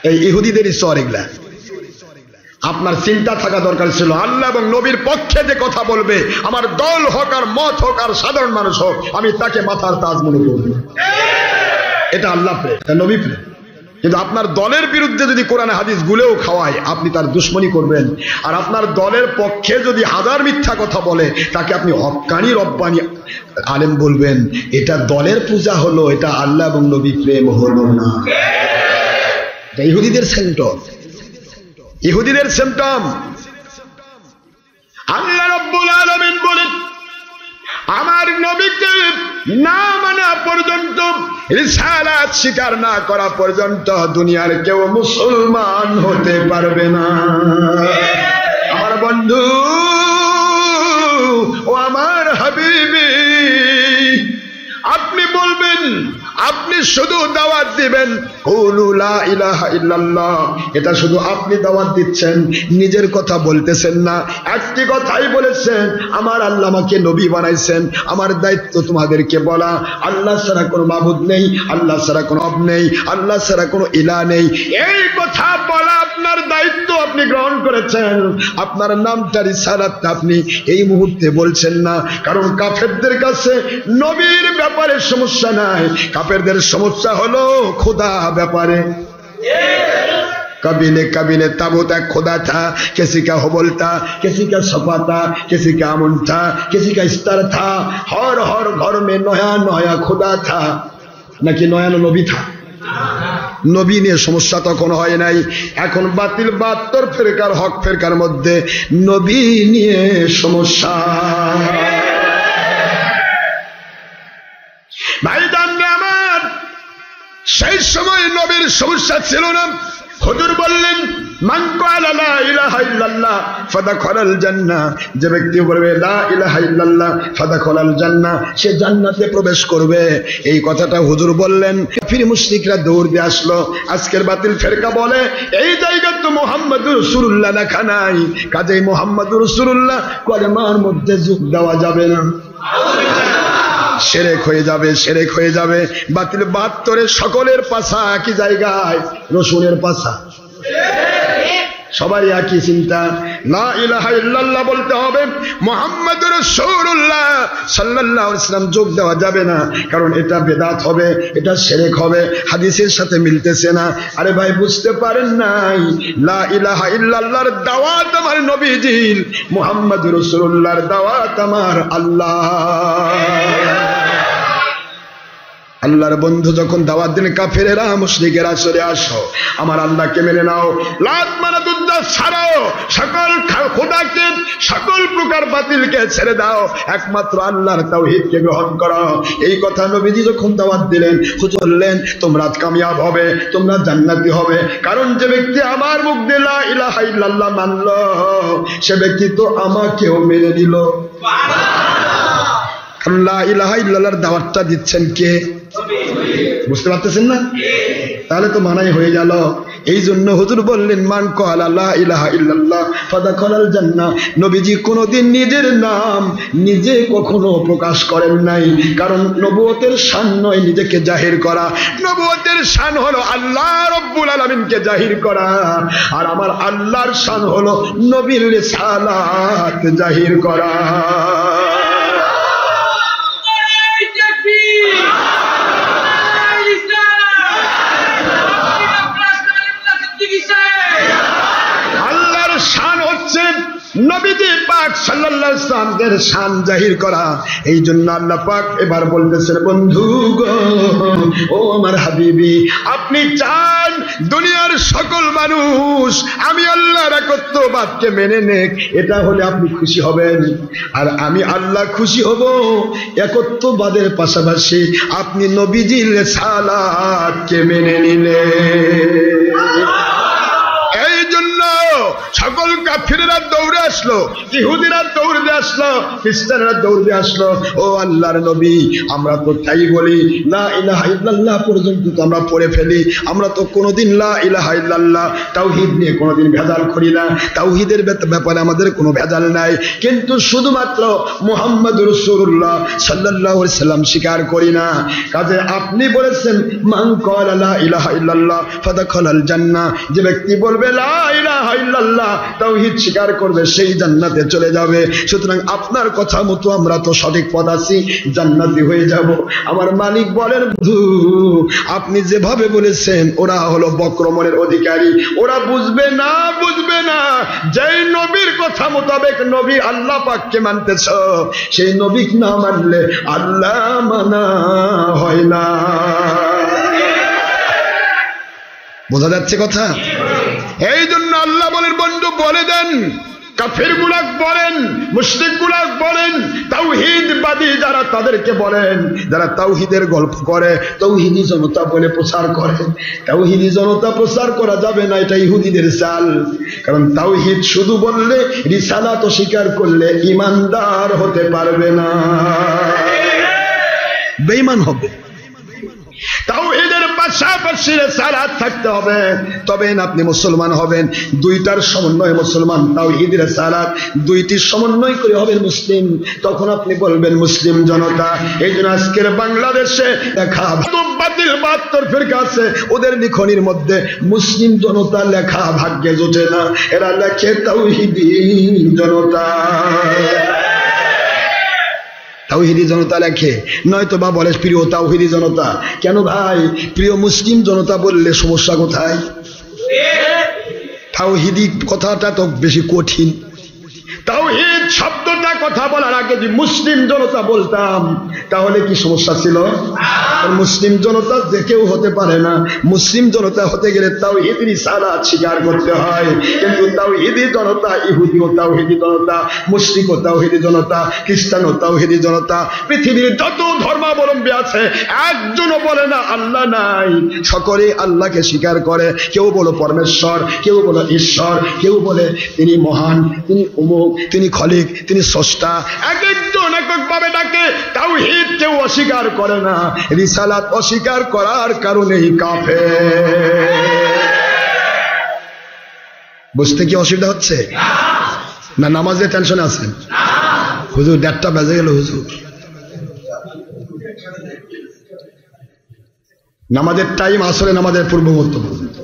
এই ইহুদিদেরই চর এগুলা। আপনার চিন্তা থাকা দরকার ছিল আল্লাহ এবং নবীর পক্ষে যে কথা বলবে, আমার দল হোক আর মত হোক আর সাধারণ মানুষ হোক, আমি তাকে মাথার তাজ মনে করব। এটা আল্লাহ প্রেম, এটা নবী প্রেম। কিন্তু আপনার দলের বিরুদ্ধে যদি কোরআন হাদিস গুলেও খাওয়ায় আপনি তার দুশমনি করবেন। আর আপনার দলের পক্ষে যদি হাজার মিথ্যা কথা বলে তাকে আপনি হক্কানি রব্বানি আলেম বলবেন। এটা দলের পূজা হলো, এটা আল্লাহ এবং নবী প্রেম হলো না। ইহুদিদের সেন্টম, ইহুদিদের সিম্পটম। আল্লাহ রাব্বুল আলামিন বলেন আমার নবীকে না মানা পর্যন্ত, রিসালাত স্বীকার না করা পর্যন্ত দুনিয়ার কেউ মুসলমান হতে পারবে না। আমার বন্ধু ও আমার হাবিবি, আপনি বলবেন, আপনি শুধু দাওয়াত দিবেন কুলু লা ইলাহা ইল্লাল্লাহ, এটা শুধু আপনি দাওয়াত দিচ্ছেন, নিজের কথা বলতেছেন না। একটি কথাই বলেছেন আমার আল্লাহ আমাকে নবী বানাইছেন, আমার দায়িত্ব তোমাদেরকে বলা আল্লাহ ছাড়া কোনো মাবুদ নেই, আল্লাহ ছাড়া কোনো রব নেই, আল্লাহ ছাড়া কোনো ইলাহ নেই। এই কথা বলা আপনার দায়িত্ব, আপনি গ্রহণ করেছেন। আপনার নামটা রিসালাত আপনি এই মুহূর্তে বলছেন না, কারণ কাফেরদের কাছে নবীর ব্যাপারে সমস্যা নাই, কাফেরদের সমস্যা হলো খোদা ব্যাপারে। कबीले कबीले ताबूत एक खुदा था, किसी का हुबल था, किसी का सफा था, किसी का अमन था, किसी का इस्तर था। हर हर घर में नया नया खुदा था, নাকি নয়া নবী था। নবী নিয়ে সমস্যা তখন হয় নাই, এখন বাতিল 72 ফেরকার হক ফেরকার মধ্যে নবী নিয়ে সমস্যা। ভাইজান আমার, সেই সময় নবীর সমস্যা ছিল না। হুজুর বললেন মান ক্বালা লা ইলাহা ইল্লাল্লাহ ফাদাখালাল জান্নাহ, যে ব্যক্তি বলবে লা ইলাহা ইল্লাল্লাহ ফাদাখালাল জান্নাহ, সে জান্নাতে প্রবেশ করবে। এই কথাটা হুজুর বললেন, কাফির মুশরিকরা দৌড় দিয়ে আসলো। আজকের বাতিল ফেরকা বলে এই জায়গায় তো মুহাম্মদুর রাসূলুল্লাহ লেখা নাই, কাজেই মুহাম্মদুর রাসূলুল্লাহ কলেমার মধ্যে যোগ দেওয়া যাবে না, শিরক হয়ে যাবে, শিরক হয়ে যাবে। বাতিল 72 সকলের পাছা একই জায়গায়, রসুনের পাছা সবারই একই চিন্তা। লা ইলাহা ইল্লাল্লাহ বলতে হবে, মুহাম্মাদুর রাসূলুল্লাহ সাল্লাল্লাহু আলাইহি ওয়াসাল্লাম যোগ দেওয়া যাবে না, কারণ এটা বেদাত হবে, এটা শিরক হবে, হাদিসের সাথে মিলতেছে না। আরে ভাই বুঝতে পারেন নাই, লা ইলাহা ইল্লাল্লাহর দাওয়াত আমার নবীজির, মুহাম্মাদুর রাসূলুল্লাহর দাওয়াত আমার আল্লাহ। আল্লাহর বন্ধু যখন দাওয়াত দিন কাফেরেরা মুশরিকেরা চলে আসো, আমার আল্লাহকে মেনে নাও, লাত মানাত উজ্জা ছাড়াও, সকল খোদাকে সকল প্রকার বাতিলকে ছেড়ে দাও, একমাত্র আল্লাহর তাওহীদকে গ্রহণ করো। এই কথা নবীজি যখন দাওয়াত দিলেন, হুজুর বললেন তোমরা কামিয়াব হবে, তোমরা জান্নাতি হবে, কারণ যে ব্যক্তি আমার মুখ দিয়ে লা ইলাহা ইল্লাল্লাহ মানল সে ব্যক্তি তো আমাকেও মেনে নিল। লা ইলাহা ইল্লাল্লাহর দাওয়াতটা দিচ্ছেন কে? বুঝতে পারতেছেন না? তাহলে তো মানাই হয়ে গেল। এই জন্য হুজুর বললেন মান ক্বালা লা ইলাহা ইল্লাল্লাহ ফাদাখালাল জান্নাহ। নবীজি কোনোদিন নিজের নাম নিজে কখনো প্রকাশ করেন নাই, কারণ নবুয়তের শান নয় নিজেকে জাহির করা, নবুয়তের শান হলো আল্লাহ রাব্বুল আলামিনকে জাহির করা, আর আমার আল্লাহর শান হলো নবীর রিসালাত জাহির করা। নবীজি পাক সাল্লাল্লাহু আলাইহি ওয়াসাল্লামের শান জাহির করা। এই জন্য আল্লাহ পাক এবার বলতেছেন, বন্ধু গো, ও আমার হাবিবি, আপনি চান দুনিয়ার সকল মানুষ আমি আল্লাহর একত্ববাদকে মেনে নেক, এটা হলে আপনি খুশি হবেন। আর আমি আল্লাহ খুশি হব একত্ববাদের পাশাপাশি আপনি নবীজির রিসালাতকে মেনে নিলে। এই জন্য সকল কাফিররা দৌড়ে আসলো, ইহুদিরা দৌড়ে আসলো, খ্রিস্টানরা দৌড়ে আসলো, ও আল্লাহর নবী, আমরা তো তাই বলি লা ইলাহা ইল্লাল্লাহ পর্যন্ত তো আমরা পড়ে ফেলি, আমরা তো কোনোদিন লা ইলাহা ইল্লাল্লাহ তাওহীদ নিয়ে কোনোদিন ভেজাল করি না, তাওহীদের ব্যাপারে আমাদের কোনো ভেজাল নাই, কিন্তু শুধুমাত্র মুহাম্মদুর রাসূলুল্লাহ সাল্লাল্লাহু আলাইহি সাল্লাম স্বীকার করি না। কাজে আপনি বলেছেন মান ক্বালা লা ইলাহা ইল্লাল্লাহ ফাদাখালাল জান্নাহ, যে ব্যক্তি বলবে লা ইলাহা ইল্লাল্লাহ তাওহীদ স্বীকার করবে সেই জান্নাতে চলে যাবে। সুতরাং আপনার কথা মতো আমরা তো সঠিক পথ আছি, জান্নাতি হয়ে যাব। আমার মালিক বলেন, বন্ধু আপনি যেভাবে বলেছেন ওরা হলো বক্রমনের অধিকারী, ওরা বুঝবে না যেই নবীর কথা মোতাবেক নবী আল্লাহ পাককে মানতেছ, সেই নবীক না মানলে আল্লাহ মানা হয় না। বোঝা যাচ্ছে কথা? এই জন্য আল্লাহ বলেন, বন্ধু বলে দেন, কাফির গুলাক বলেন, মুশরিক গুলাক বলেন, তাওহীদবাদী যারা তাদেরকে বলেন, যারা তাওহীদের গল্প করে, তাওহীদি জনতা বলে প্রচার করে। তাওহীদি জনতা প্রচার করা যাবে না, এটা ইহুদিদের চাল। কারণ তাওহীদ শুধু বললে, রিসালাত স্বীকার করলে ঈমানদার হতে পারবে না, বেঈমান হবে। তাওহীদের পাশাপাশি রিসালাত থাকতে হবে, তবে আপনি মুসলমান হবেন। দুইটার সমন্বয় মুসলমান, তাওহীদ রিসালাত দুইটির সমন্বয় করে হবেন মুসলিম, তখন আপনি বলবেন মুসলিম জনতা। এই জন্য আজকের বাংলাদেশে দেখা বাতিল ৭২ ফিরকা আছে, ওদের লিখনির মধ্যে মুসলিম জনতা লেখা ভাগ্যে জোটে না, এরা লেখে তাওহীদি জনতা। তাওহীদি জনতা লেখে, নয়তো বা বলে প্রিয় তাওহীদি জনতা। কেন ভাই, প্রিয় মুসলিম জনতা বললে সমস্যা কোথায়? তাওহীদি কথাটা তো বেশি কঠিন। তাওহীদ শব্দটা কথা বলার আগে যদি মুসলিম জনতা বলতাম তাহলে কি সমস্যা ছিল? মুসলিম জনতা যে কেউ হতে পারে না, মুসলিম জনতা হতে গেলে তাওহীদ রিসালাত স্বীকার করতে হয়। কিন্তু তাওহীদি জনতা, ইহুদি ও তাওহীদি জনতা, মুশরিক ও তাওহীদি জনতা, খ্রিস্টান ও তাওহীদি জনতা, পৃথিবীর যত ধর্মাবলম্বী আছে একজনও বলে না আল্লাহ নাই, সকলে আল্লাহকে স্বীকার করে। কেউ বলো পরমেশ্বর, কেউ বলো ঈশ্বর, কেউ বলে তিনি মহান, তিনি অমুক, তিনি খলিক, তিনি স্রষ্টা, এক একজন এক একভাবে ডাকে। তাওহীদ কেউ অস্বীকার করে না, রিসালাত অস্বীকার করার কারণেই কাফের। বুঝতে কি অসুবিধা হচ্ছে না? নামাজের টেনশনে আছেন? হুজুর ১:৩০ বেজে গেল, হুজুর নামাজের টাইম আসরে নামাজের পূর্ব মুহূর্ত পর্যন্ত,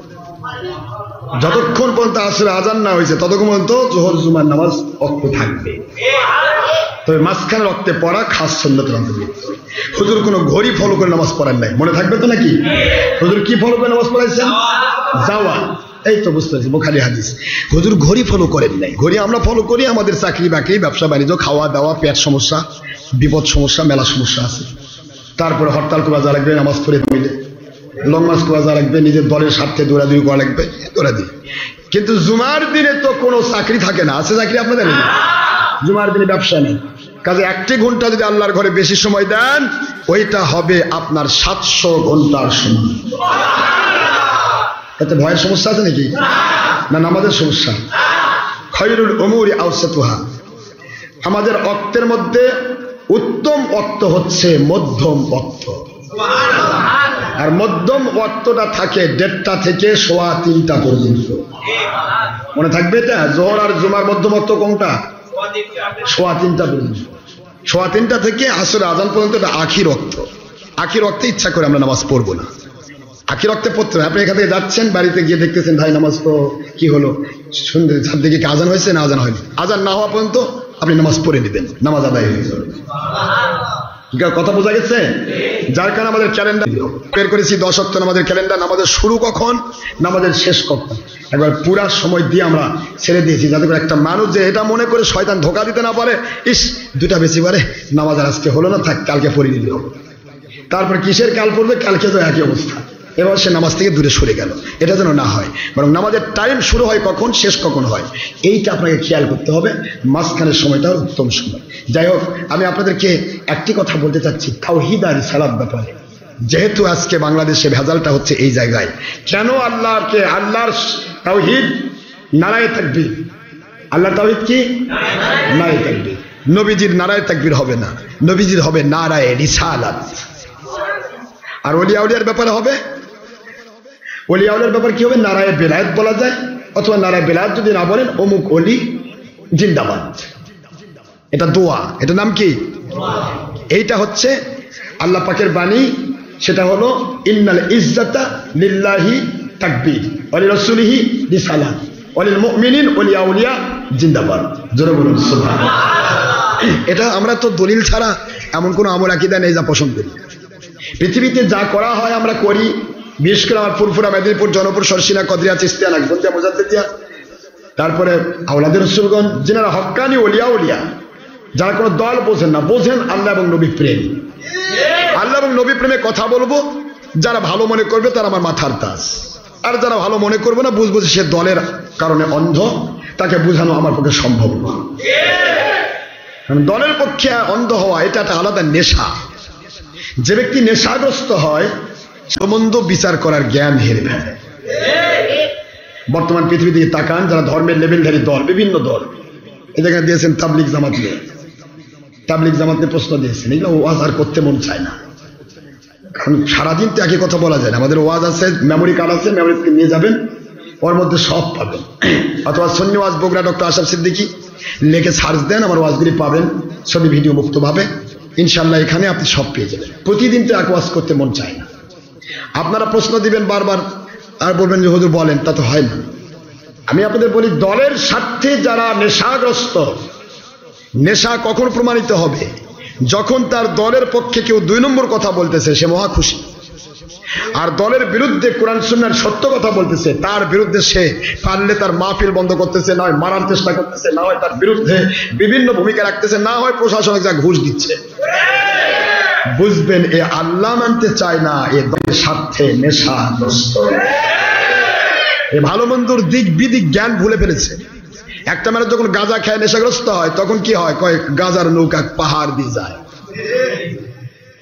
যতক্ষণ পর্যন্ত আসরে আজান না হয়েছে ততক্ষণ পর্যন্ত জোহর জুমার নামাজ ওয়াক্ত থাকবে। তবে মাঝখানে রক্তে পড়া খাস সুন্নতের অন্তর্ভুক্ত। হুজুর কোনো ঘড়ি ফলো করে নামাজ পড়ার নাই, মনে থাকবে তো নাকি? হুজুর কি ফলো করে নামাজ পড়াইছেন? জাওয়াল। এই তো বুঝতে পারছি, বুখারী হাদিস। হুজুর ঘড়ি ফলো করেন নাই। ঘড়ি আমরা ফলো করি, আমাদের চাকরি বাকরি, ব্যবসা বাণিজ্য, খাওয়া দাওয়া, পেট সমস্যা, বিপদ সমস্যা, মেলা সমস্যা আছে। তারপরে হরতাল করা যা লাগবে, নামাজ পড়ে মিলে লং মার্চ করা যা লাগবে, নিজের দলের স্বার্থে দৌড়াদৌড়ি করা লাগবে, দৌড়াদৌড়ি। কিন্তু জুমার দিনে তো কোনো চাকরি থাকে না। আছে চাকরি আপনাদের? জুমার দিনে ব্যবসা নেই। কাজে ১টি ঘন্টা যদি আল্লাহর ঘরে বেশি সময় দেন, ওইটা হবে আপনার ৭০০ ঘন্টার সময়। এতে ভয়ের সমস্যা আছে নাকি? না নামাজের সমস্যা? খৈরুল উমুরি আওসাতুহা, আমাদের ওয়াক্তের মধ্যে উত্তম ওয়াক্ত হচ্ছে মধ্যম ওয়াক্ত। আর মধ্যম ওয়াক্তটা থাকে ১:৩০ থেকে ৩:১৫ পর্যন্ত। মনে থাকবে এটা? জোহর আর জুমার মধ্যম ওয়াক্ত কোনটা? ৩:১৫ পর্যন্ত। ৩:১৫ থেকে আসরে আজান পর্যন্ত এটা আখির ওয়াক্ত। আখির ওয়াক্তে ইচ্ছা করে আমরা নামাজ পড়বো না, আখির ওয়াক্তে পড়তে হবে। আপনি এখান থেকে যাচ্ছেন, বাড়িতে গিয়ে দেখতেছেন ভাই নামাজ তো কি হলো, সন্ধ্যে ছাদ দিকে কি আজান হয়েছে না আজান হয়নি, আজান না হওয়া পর্যন্ত আপনি নামাজ পড়ে নেবেন, নামাজ আদায় হয়ে যাবে। কথা বোঝা গেছে? যার কারণে আমাদের ক্যালেন্ডার বের করেছি 10 ওয়াক্ত নামাজের ক্যালেন্ডার, নামাজের শুরু কখন, নামাজের শেষ কখন, একবার পুরা সময় দিয়ে আমরা ছেড়ে দিয়েছি, যাতে করে একটা মানুষ যে এটা মনে করে শয়তান ধোকা দিতে না পারে, ইস 2টা বেশি পারে, নামাজ আর আজকে হলো না, থাক কালকে পড়িয়ে দিতে হবে। তারপর কিসের কাল পড়বে, কালকে তো একই অবস্থা, এবার সে নামাজ থেকে দূরে সরে গেল। এটা যেন না হয়, বরং নামাজের টাইম শুরু হয় কখন, শেষ কখন হয়, এইটা আপনাকে খেয়াল করতে হবে। মাঝখানের সময়টা উত্তম সময়। যাই হোক, আমি আপনাদেরকে একটি কথা বলতে চাচ্ছি তাওহীদ আর রিসালাত ব্যাপারে। যেহেতু আজকে বাংলাদেশে ভেজালটা হচ্ছে এই জায়গায়, কেন আল্লাহর তাওহীদ নারায়ে তাকবীর, আল্লাহর তাওহীদ কি নারায়ে তাকবীর, নবীজির নারায়ে তাকবীর হবে না, নবীজির হবে নারায়ে রিসালাত। আর ওলিয়া উলিয়ার ব্যাপারে হবে, ওলিয়া উলিয়ার ব্যাপার কি হবে, নারায়ে বেলায়েত বলা যায়, অথবা নারায়ে বেলায়েত যদি না বলেন অমুক ওলি জিন্দাবাদ, এটা দোয়া, এটা নাম কি? এইটা হচ্ছে আল্লাহ পাকের বাণী। সেটা হলো ইন্নাল ইজ্জাতা লিল্লাহি তাকবীর ওয়া লিরাসূলিহি রিসালাত ওয়া লিল মুমিনিন ওলিয়া উলিয়া জিন্দাবাদ। জোরে বলুন সুবহানাল্লাহ। এটা আমরা তো দলিল ছাড়া এমন কোনো আমল আকীদা নেই যা পছন্দ করি। পৃথিবীতে যা করা হয় আমরা করি, বিশেষ করে আমার ফুরফুরা, মেদিনীপুর, জনপুর, সরসিনা, কদরিয়া, চিস্তিয়া, নাকবন্দিয়া, মুজাদ্দিদিয়া, তারপরে আওলাদে রসুলগণ, যিনারা হক্কানি ওলিয়া উলিয়া, যারা কোনো দল বোঝেন না, বোঝেন আল্লাহ এবং নবী প্রেম। আল্লাহ এবং নবী প্রেমে কথা বলবো, যারা ভালো মনে করবে তারা আমার মাথার তাজ, আর যারা ভালো মনে করবে না, বুঝবো সে দলের কারণে অন্ধ, তাকে বোঝানো আমার পক্ষে সম্ভব না। কারণ দলের পক্ষে অন্ধ হওয়া এটা একটা আলাদা নেশা। যে ব্যক্তি নেশাগ্রস্ত হয়, সম্বন্ধ বিচার করার জ্ঞান হেরে ফেলে। বর্তমান পৃথিবী থেকে তাকান, যারা ধর্মের লেভেলধারী দল, বিভিন্ন দল, এই জায়গায় দিয়েছেন তাবলিগ জামাত নিয়ে, তাবলিগ জামাত নিয়ে প্রশ্ন দিয়েছেন, এগুলো ওয়াজ আর করতে মন চায় না। কারণ সারাদিন তো একই কথা বলা যায় না। আমাদের ওয়াজ আছে, মেমোরি কার্ড আছে, মেমোরি নিয়ে যাবেন, ওর মধ্যে সব পাবেন। অথবা সন্নি ওয়াজ বগুড়া ডক্টর আশরাফ সিদ্দিকী লিখে সার্চ দেন, আমার ওয়াজগুলি পাবেন ছবি ভিডিও মুক্তভাবে, ইনশাল্লাহ এখানে আপনি সব পেয়ে যাবেন। প্রতিদিন তো এক ওয়াজ করতে মন চায় না। আপনারা প্রশ্ন দিবেন বারবার, আর বলবেন যে হুজুর বলেন, তা তো হয় না। আমি আপনাদের বলি, দলের স্বার্থে যারা নেশাগ্রস্ত, নেশা কখন প্রমাণিত হবে, যখন তার দলের পক্ষে কেউ 2 নম্বর কথা বলতেছে, সে মহা খুশি। আর দলের বিরুদ্ধে কোরআন সুন্নাহর সত্য কথা বলতেছে, তার বিরুদ্ধে সে পারলে তার মাহফিল বন্ধ করতেছে, না হয় মারার চেষ্টা করতেছে, না হয় তার বিরুদ্ধে বিভিন্ন ভূমিকা রাখতেছে, না হয় প্রশাসনিক যা ঘুষ দিচ্ছে। বুঝবেন, এ আল্লাহ মানতে চায় না, এ দলের স্বার্থে নেশাগ্রস্ত, এ ভালো মন্দর দিক বিদিক জ্ঞান ভুলে ফেলেছে। একটা মানুষ যখন গাঁজা খায় নেশাগ্রস্ত হয়, তখন কি হয়, কয় গাঁজার নৌকা পাহাড় দিয়ে যায়।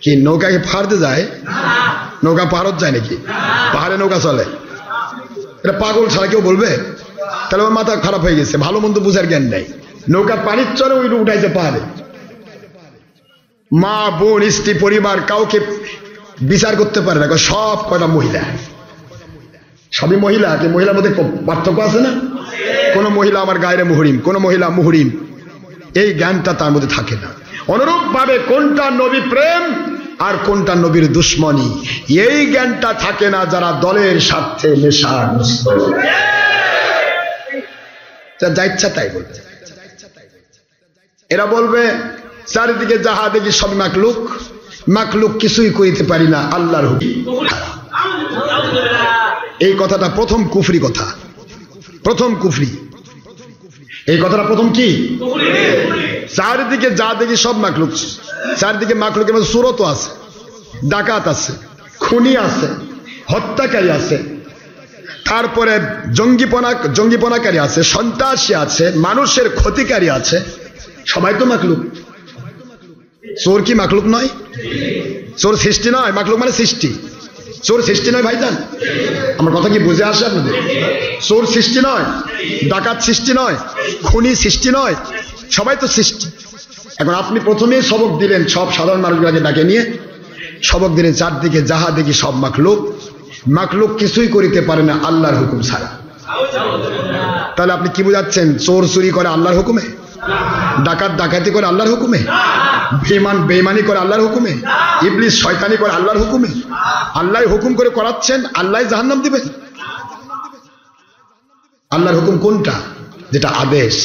কি নৌকাকে পাহাড় দিয়ে যায়? নৌকা পাহাড়ত যায় নাকি? পাহাড়ে নৌকা চলে? এটা পাগল ছাড়া কেউ বলবে? তাহলে ওর মাথা খারাপ হয়ে গেছে, ভালো মন্দ বুঝার জ্ঞান নেই। নৌকা পানির চলে, ওই উঠাইছে পাহাড়ে। মা, বোন, স্ত্রী, পরিবার কাউকে বিচার করতে পারে না, সব কয়টা মহিলা, সবই মহিলা। মহিলার মধ্যে পার্থক্য আছে না? কোন মহিলা আমার গায়ের মুহরিম, কোন মহিলা মুহরিম, এই জ্ঞানটা তার মধ্যে থাকে না। অনুরূপ ভাবে কোনটা নবী প্রেম আর কোনটা নবীর দুশ্মনী, এই জ্ঞানটা থাকে না যারা দলের স্বার্থে নেশাগ্রস্ত। যা ইচ্ছা তাই বলবে। এরা বলবে চারিদিকে যাহা দেখি সব মাকলুক, মাকলুক কিছুই করিতে পারি না, আল্লাহর হুকুম। এই কথাটা প্রথম কুফরি কথা, প্রথম কুফরি। এই কথাটা প্রথম কি? চারিদিকে যা দেখি সব মাকলুক। চারিদিকে মাকলুকের মধ্যে সুরত আছে, ডাকাত আছে, খুনি আছে, হত্যাকারী আছে, তারপরে জঙ্গিপনাকারী আছে, সন্ত্রাসী আছে, মানুষের ক্ষতিকারী আছে, সবাই তো মাকলুক। চোর কি মাকলুক নয়? চোর সৃষ্টি নয়, মাকলুক মানে সৃষ্টি। চোর সৃষ্টি নয় ভাইজান, আমার কথা কি বুঝে আসে আপনাদের? চোর সৃষ্টি নয়, ডাকাত সৃষ্টি নয়, খুনি সৃষ্টি নয়, সবাই তো সৃষ্টি। এখন আপনি প্রথমেই সবক দিলেন, সব সাধারণ মানুষগুলোকে ডাকে নিয়ে সবক দিলেন, চারদিকে যাহা দেখি সব মাকলুক, মাকলুক কিছুই করিতে পারে না আল্লাহর হুকুম ছাড়া। তাহলে আপনি কি বুঝাচ্ছেন? চোর চুরি করে আল্লাহর হুকুমে, ডাকাত ডাকাতি করে আল্লাহর হুকুমে, বেঈমানি করে আল্লাহর হুকুমে, ইবলিস শয়তানি করে আল্লাহর হুকুমে। আল্লাহ হুকুম করে করাচ্ছেন, আল্লাহ জাহান্নাম দিবেন। আল্লাহর হুকুম কোনটা? যেটা আদেশ।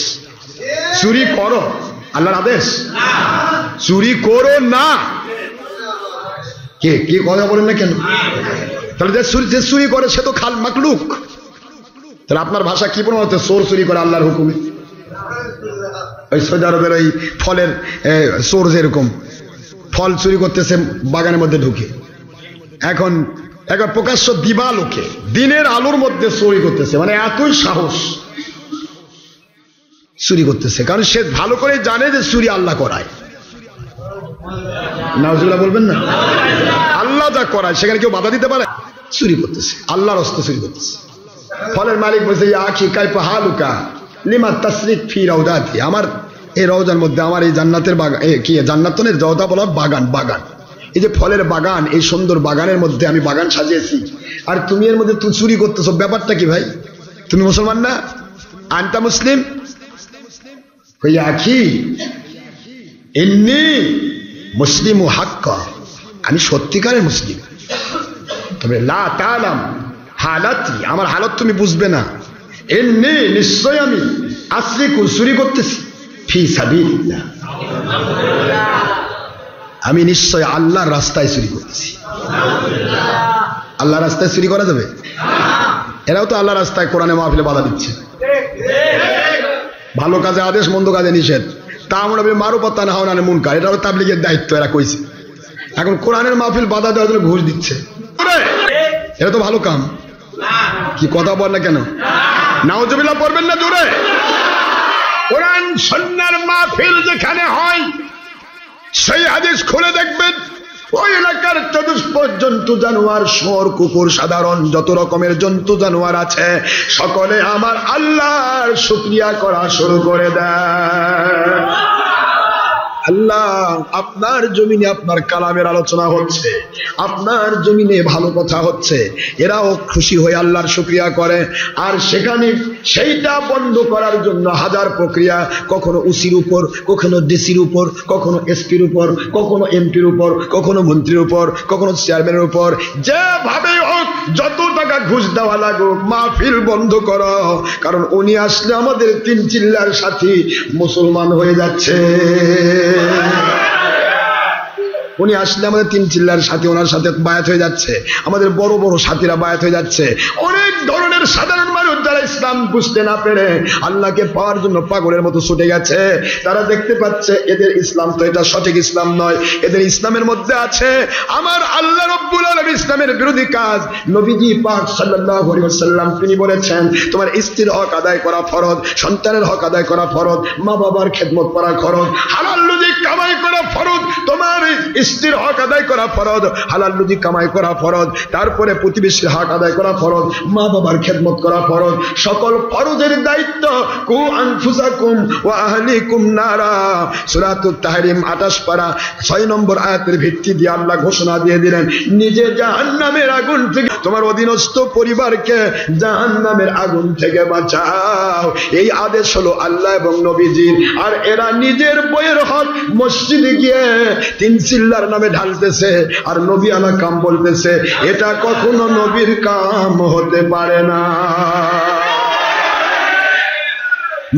চুরি করো, আল্লাহর আদেশ। চুরি করো না, কে কে কথা বলেন না কেন? তাহলে যে চুরি করে সে তো খাল মাকলুক। তাহলে আপনার ভাষা কি প্রমাণ হচ্ছে চোর চুরি করে আল্লাহর হুকুমে? ওই সৌদি আরবের ওই ফলের চোর যেরকম ফল চুরি করতেছে বাগানের মধ্যে ঢুকে, এখন একবার প্রকাশ্য দিবালোকে দিনের আলোর মধ্যে চুরি করতেছে, মানে এতই সাহস চুরি করতেছে, কারণ সে ভালো করে জানে যে চুরি আল্লাহ করায়। নাউজুবিল্লাহ বলবেন না? আল্লাহ যা করায় সেখানে কেউ বাধা দিতে পারে? চুরি করতেছে, আল্লাহর হস্তে চুরি করতেছে। ফলের মালিক বলছে আখি কাইফা হালুকা লিমা তাসরিক ফি রাউদাতি, আমার এই রওজার মধ্যে, আমার এই জান্নাতের বাগান, কি জান্নাতের রওজা বলা বাগান, বাগান এই যে ফলের বাগান, এই সুন্দর বাগানের মধ্যে আমি বাগান সাজিয়েছি, আর তুমি এর মধ্যে তুই চুরি করতেছো, ব্যাপারটা কি ভাই? তুমি মুসলমান না? আনতা মুসলিম? কইয়া আখি ইন্নী মুসলিমু হাক্কা, আমি সত্যিকারের মুসলিম, তবে লা তাআলাম হালাতি, আমার হালত তুমি বুঝবে না। ইন্নী নিশ্চয় আমি আসরিকু চুরি করতেছি ফি সাবিলিল্লাহ, আমি নিশ্চয় আল্লাহর রাস্তায় চুরি করতেছি। আল্লাহর রাস্তায় চুরি করা যাবে? এরাও তো আল্লাহর রাস্তায় কোরআনে মাহফিলে বাধা দিচ্ছে, ভালো কাজে আদেশ মন্দ কাজে নিষেধ, তা আমরা মারুফাত তানহা আনিল মুনকার, এটা হলো তাবলীগের দায়িত্ব, এরা কইছে। এখন কোরআনের মাহফিল বাধা দেওয়ার জন্য ঘুষ দিচ্ছে, এটা তো ভালো কাম। কি কথা বল না কেন? নাউজুবিল্লাহ পড়বেন না জোরে? কোরআন সুন্নাহর মাহফিল যেখানে হয় সেই হাদিস খুলে দেখবেন, ওই এলাকার চতুষ্প জন্তু জানোয়ার, শুয়োর কুকুর, সাধারণ যত রকমের জন্তু জানোয়ার আছে সকলে আমার আল্লাহর শুকরিয়া করা শুরু করে দেয়। আল্লাহ আপনার জমিনে আপনার কালামের আলোচনা হচ্ছে, আপনার জমিনে ভালো কথা হচ্ছে, এরাও খুশি হয়ে আল্লাহর শুকরিয়া করে। আর সেখানে সেইটা বন্ধ করার জন্য হাজার প্রক্রিয়া, কখনো উসির উপর, কখনো ডিসির উপর, কখনো এসপির উপর, কখনো এমপির উপর, কখনো মন্ত্রীর উপর, কখনো চেয়ারম্যানের উপর, যেভাবে হোক যত টাকা ঘুষ দেওয়া লাগুক মাহফিল বন্ধ করো, কারণ উনি আসলে আমাদের তিন চিল্লার সাথী মুসলমান হয়ে যাচ্ছে। উনি আসলে আমাদের তিন চিল্লার সাথে, ওনার সাথে বায়াত হয়ে যাচ্ছে, আমাদের বড় বড় সাথীরা বায়াত হয়ে যাচ্ছে। অনেক ধরনের সাধারণ মানুষ যারা ইসলাম বুঝতে না পেরে আল্লাহকে পাওয়ার জন্য পাগলের মতো ছুটে গেছে, তারা দেখতে পাচ্ছে এদের ইসলাম তো এটা সঠিক ইসলাম নয়, এদের ইসলামের মধ্যে আছে আমার আল্লাহ রব্বুল আলামিন ইসলামের বিরোধী কাজ। নবীজি পাক সাল্লাল্লাহু আলাইহি ওয়াসাল্লাম তিনি বলেছেন তোমার স্ত্রীর হক আদায় করা ফরজ, সন্তানের হক আদায় করা ফরজ, মা বাবার খেদমত করা ফরজ, হালাল রুজি কামাই করা ফরজ, তোমার স্ত্রীর হক আদায় করা ফরজ, হালাল রুজি কামাই করা ফরজ, তারপরে প্রতিবেশীর হক আদায় করা ফরজ, মা বাবার খেদমত করা ফরজ। সকল ফরজের দায়িত্ব কু আনফুসাকুম ওয়া আহলিকুম নারা, সূরাতুত তাহরিম 28 পারা 6 নম্বর আয়াতের ভিত্তি দিয়ে আল্লাহ ঘোষণা দিয়ে দিলেন নিজে জাহান্নামের আগুন থেকে তোমার অধীনস্থ পরিবারকে জাহান্নামের আগুন থেকে বাঁচাও। এই আদেশ হলো আল্লাহ এবং নবীজির। আর এরা নিজের বইয়ের হক মসজিদে গিয়ে তিন চিল্লার নামে ঢালতেছে আর নবী আলা কাম বলতেছে, এটা কখনো নবীর কাম হতে পারে না।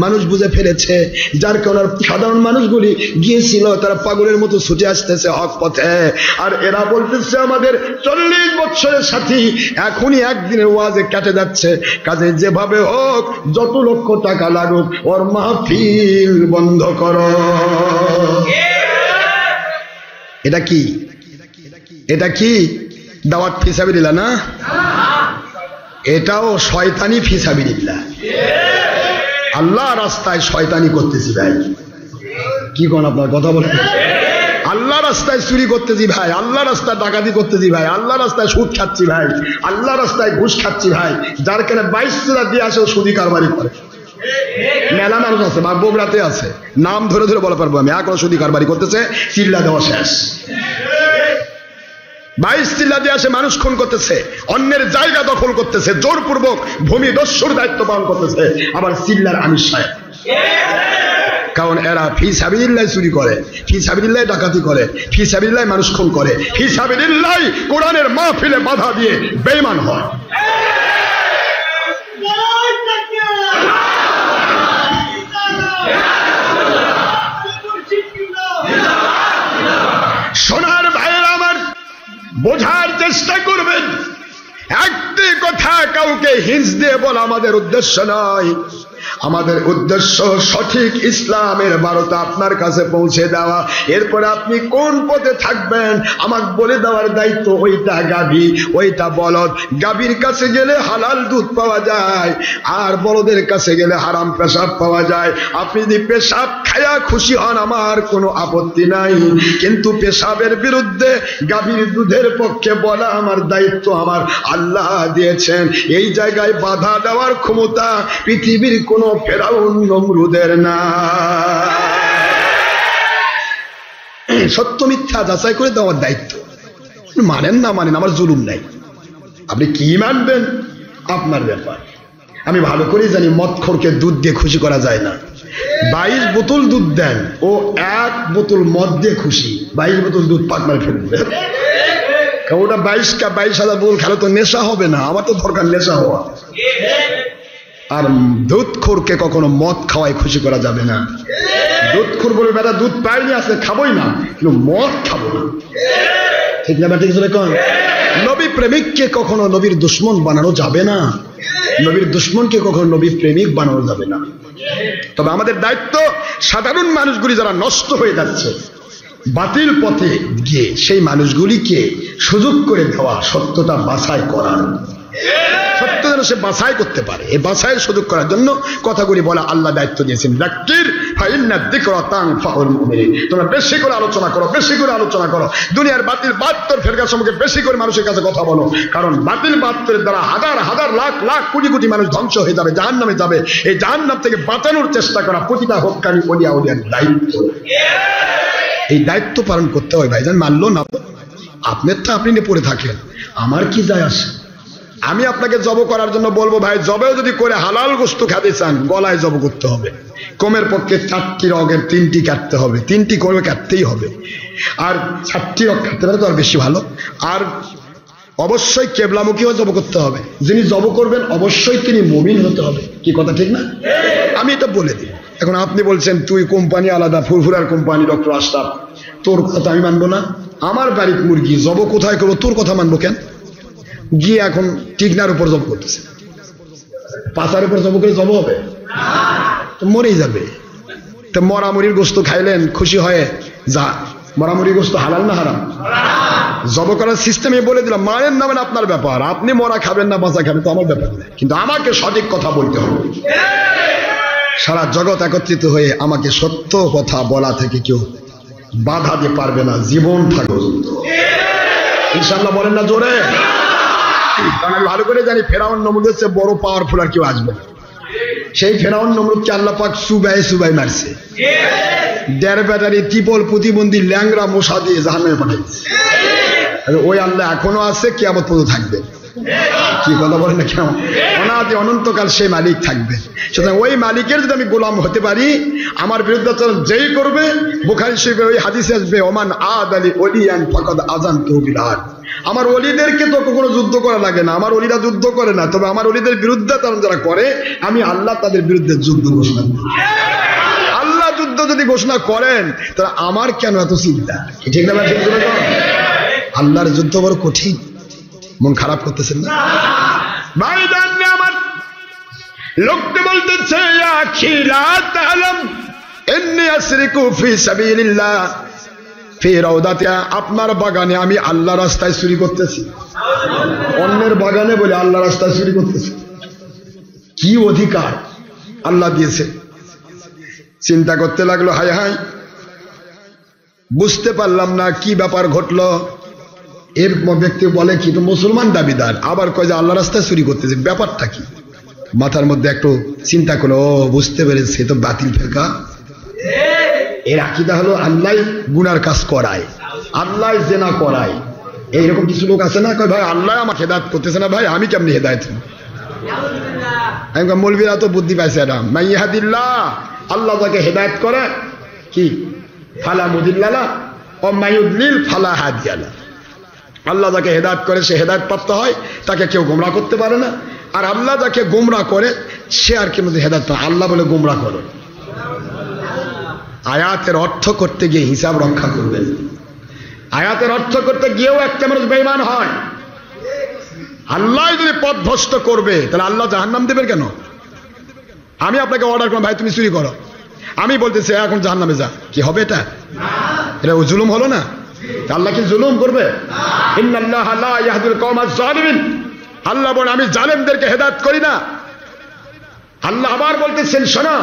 মানুষ বুঝে ফেলেছে, যার কারণে সাধারণ মানুষগুলি গিয়েছিল তারা পাগলের মতো ছুটে আসতেছে হক পথে, আর এরা বলতেছে আমাদের 40 বছরের সাথী এখনই একদিনের ওয়াজে কেটে যাচ্ছে, কাজে যেভাবে হোক যত লক্ষ টাকা লাগুক ওর মাহফিল বন্ধ করো। এটা কি? এটা কি দাওয়াত ফি সাবিলিল্লাহ না? এটাও শয়তানি ফি সাবিলিল্লাহ। আল্লাহ রাস্তায় শয়তানি করতেছি ভাই, কি কোন আপনার কথা বলেন? আল্লাহ রাস্তায় চুরি করতেছি ভাই, আল্লাহ রাস্তায় ডাকাতি করতেছি ভাই, আল্লাহ রাস্তায় সুদ খাচ্ছি ভাই, আল্লাহ রাস্তায় ঘুষ খাচ্ছি ভাই, যার কেন 22 টাকা দিয়ে আসে সুদি কারবারি করে। মেলা মানুষ আছে, বা বগুড়াতে আছে, নাম ধরে ধরে বলা পারবো আমি, এখনো সুদি কারবারি করতেছে, চিল্লা দেওয়া শেষ। 22 চিল্লা দিয়ে আসে মানুষ খুন করতেছে, অন্যের জায়গা দখল করতেছে, জোরপূর্বক ভূমি দস্যুর দায়িত্ব পালন করতেছে, আবার চিল্লার আমির সাহেব। কারণ এরা ফি সাবিলিল্লাহ চুরি করে, ফি সাবিলিল্লাহ ডাকাতি করে, ফি সাবিলিল্লাহ মানুষ খুন করে, ফি সাবিলিল্লাহ কোরআনের মাহফিলে বাধা দিয়ে বেঈমান হয়। সোনার ভাইয়েরা আমার, বোঝার চেষ্টা করবেন। একটি কথা কাউকে হিংস দিয়ে বলা আমাদের উদ্দেশ্য নয়। আমাদের উদ্দেশ্য সঠিক ইসলামের বার্তা আপনার কাছে পৌঁছে দেওয়া। এরপরে আপনি কোন পথে থাকবেন আমাকে বলে দেওয়ার দায়িত্ব। ওইটা গাভী, ওইটা বলদ। গাভীর কাছে গেলে হালাল দুধ পাওয়া যায়, আর বলদের কাছে গেলে হারাম পেশাব পাওয়া যায়। আপনি যদি পেশাব খায়া খুশি হন আমার কোনো আপত্তি নাই, কিন্তু পেশাবের বিরুদ্ধে গাভীর দুধের পক্ষে বলা আমার দায়িত্ব আমার আল্লাহ দিয়েছেন। এই জায়গায় বাধা দেওয়ার ক্ষমতা পৃথিবীর কোন ফেরাউন নমরুদের না। সত্য মিথ্যা যাচাই করে দেওয়ার দায়িত্ব। মানেন না মানেন, আমার জুলুম নাই। আপনি কি মানবেন আপনার ব্যাপার। আমি ভালো করেই জানি মদখোরকে দুধ দিয়ে খুশি করা যায় না। 22 বোতল দুধ দেন, ও 1 বোতল মদ দিয়ে খুশি। 22 বোতল দুধ পাক মারে ফেলবে। ওটা 22,000 বোতল খেলে তো নেশা হবে না। আমার তো দরকার নেশা হওয়া। আর দুধখোরকে কখনো মদ খাওয়ায় খুশি করা যাবে না। দুধখোর বলে বেটা দুধ পাইনি আছে খাবোই না, কিন্তু মদ খাবো না। ঠিক না ঠিক আছে? নবী প্রেমিককে কখনো নবীর দুশ্মন বানানো যাবে না। নবীর দুশ্মনকে কখনো নবী প্রেমিক বানানো যাবে না। তবে আমাদের দায়িত্ব সাধারণ মানুষগুলি যারা নষ্ট হয়ে যাচ্ছে বাতিল পথে গিয়ে, সেই মানুষগুলিকে সুযোগ করে দেওয়া, সত্যটা বাছাই করার। সত্য যেন সে বাছাই করতে পারে, এই বাছাইয়ের সুযোগ করার জন্য কথাগুলি বলা আল্লাহ দায়িত্ব দিয়েছেন। যাক্কির ফাইন্না যিকরা তানফাউল মুমিনিন। তোমরা বেশি করে আলোচনা করো, বেশি করে আলোচনা করো। দুনিয়ার বাতিল বাহাত্তর ফেরকা সম্পর্কে বেশি করে মানুষের কাছে কথা বলো, কারণ বাতিল বাহাত্তরের দ্বারা হাজার হাজার লাখ লাখ কোটি কোটি মানুষ ধ্বংস হয়ে যাবে, জাহান্নামে যাবে। এই জাহান্নাম থেকে বাঁচানোর চেষ্টা করা প্রতিটা হক্কানি ওলিয়া উলিয়ার দায়িত্ব। এই দায়িত্ব পালন করতে হয় ভাইজান। মানলো না আপনার তো আপনি নিয়ে পড়ে থাকেন, আমার কি যায় আসে? আমি আপনাকে জব করার জন্য বলবো ভাই, জবেও যদি করে হালাল গোশত খেতে চান গলায় জব করতে হবে। কমের পক্ষে 4টি রগের 3টি কাটতে হবে, 3টি করে কাটতেই হবে। আর 4টি রগ কাটতে পারে তো আর বেশি ভালো। আর অবশ্যই কেবলামুখী হয়ে জব করতে হবে। যিনি জব করবেন অবশ্যই তিনি মুমিন হতে হবে। কি কথা ঠিক না? আমি এটা বলে দিই। এখন আপনি বলছেন তুই কোম্পানি আলাদা, ফুরফুরার কোম্পানি, ডক্টর আশরাফ, তোর কথা আমি মানবো না। আমার বাড়ির মুরগি জব কোথায় করবো, তোর কথা মানবো কেন? গিয়ে এখন টিকনার উপর জব করতেছে, পাচার উপর জব করে জব হবে? মরেই যাবে। তো মরামরির গোস্ত খাইলেন খুশি হয়ে, যা মরামরির গোস্ত হালাল না হারাম? জব করার সিস্টেমে বলে দিলাম, মানেন না মানে আপনার ব্যাপার। আপনি মরা খাবেন না বাঁচা খাবেন তো আমার ব্যাপার না, কিন্তু আমাকে সঠিক কথা বলতে হবে। সারা জগৎ একত্রিত হয়ে আমাকে সত্য কথা বলা থেকে কেউ বাধা দিয়ে পারবে না, জীবন থাকবে। ইনশাআল্লাহ বলেন না জোরে? কারণ আমি ভালো করে জানি ফেরাউন নমরুদের চেয়ে বড় পাওয়ারফুল আর কেউ আসবে না। সেই ফেরাউন নমরুদকে আল্লাহ পাক সুবাই মারছে। 1.5 ব্যাটারি ত্রিপল প্রতিবন্ধী ল্যাংরা মশা দিয়ে জাহান্নামে পাঠাইছে। ওই আল্লাহ এখনো আছে, কিয়ামত পর্যন্ত থাকবে। কি কথা বলেন না? কেন? অনাদি অনন্তকাল সেই মালিক থাকবে। সুতরাং ওই মালিকের যদি আমি গোলাম হতে পারি, আমার বিরুদ্ধাচরণ যেই করবে, বুখারী শরীফের ওই হাদিসে আসবে, ওমান আদ আলী ওলিয়ান ফাকাদ আযানতুহু বিল হারব। আমার ওলিদেরকে তো কোনো যুদ্ধ করা লাগে না, আমার ওলিরা যুদ্ধ করে না। তবে আমার ওলিদের বিরুদ্ধাচরণ যারা করে, আমি আল্লাহ তাদের বিরুদ্ধে যুদ্ধ ঘোষণা করি। আল্লাহ যুদ্ধ যদি ঘোষণা করেন তাহলে আমার কেন এত চিন্তা? ঠিক না? আল্লাহর যুদ্ধ বড় কঠিন। মন খারাপ করতেছেন না ভাই? জানলে আমার লোকটি বলতেছে আপনার বাগানে আমি আল্লাহ রাস্তায় চুরি করতেছি, অন্যের বাগানে বলে আল্লাহ রাস্তায় চুরি করতেছি। কি অধিকার আল্লাহ দিয়েছে? চিন্তা করতে লাগলো, হায় হায় বুঝতে পারলাম না কি ব্যাপার ঘটলো। এর ব্যক্তি বলে কি, তো মুসলমান দাবিদার, আবার কয় যে আল্লাহ রাস্তায় চুরি করতেছে, ব্যাপারটা কি? মাথার মধ্যে একটু চিন্তা করলো, ও বুঝতে পেরেছে তো বাতিল ফেরকা। এর আকীদা হলো আল্লাহ গুনার কাজ করায়, আল্লাহ জেনা করায়। এইরকম কিছু লোক আছে না, কয় ভাই আল্লাহ আমাকে হেদায়েত করতেছে না, ভাই আমি কেমনি হেদায়েত? আমি মৌলবীরা তো বুদ্ধি পাইছে এটা। মাইয়াহাদিল্লাহ, আল্লাহ যাকে হেদায়েত করে কি ফালা মুদিল্লা ও মাইয়ুদলিল ফালা হাদিয়ালা। আল্লাহ যাকে হেদায়েত করে সে হেদায়েত প্রাপ্ত হয়, তাকে কেউ গোমরাহ করতে পারে না। আর আল্লাহ যাকে গোমরাহ করে সে আর কেউ হেদায়েত পায়। আল্লাহ বলে গোমরাহ করো। আয়াতের অর্থ করতে গিয়ে হিসাব রক্ষা করবেন। আয়াতের অর্থ করতে গিয়েও একটা মানুষ বেঈমান হয়। আল্লাহ যদি পথভ্রষ্ট করবে তাহলে আল্লাহ জাহান্নাম দেবেন কেন? আমি আপনাকে অর্ডার করলাম ভাই তুমি চুরি করো, আমি বলতেছি এখন জাহান্নামে যা, কি হবে এটা? এটা জুলুম হলো না? আল্লাহ কি জুলুম করবে? ইন্নাল্লাহা লা ইয়াহদিল কওমাজ জালিমিন, আল্লাহ বলেন আমি জালেমদেরকে হেদায়েত করি না। আল্লাহ আবার বলতেছেন শোনো,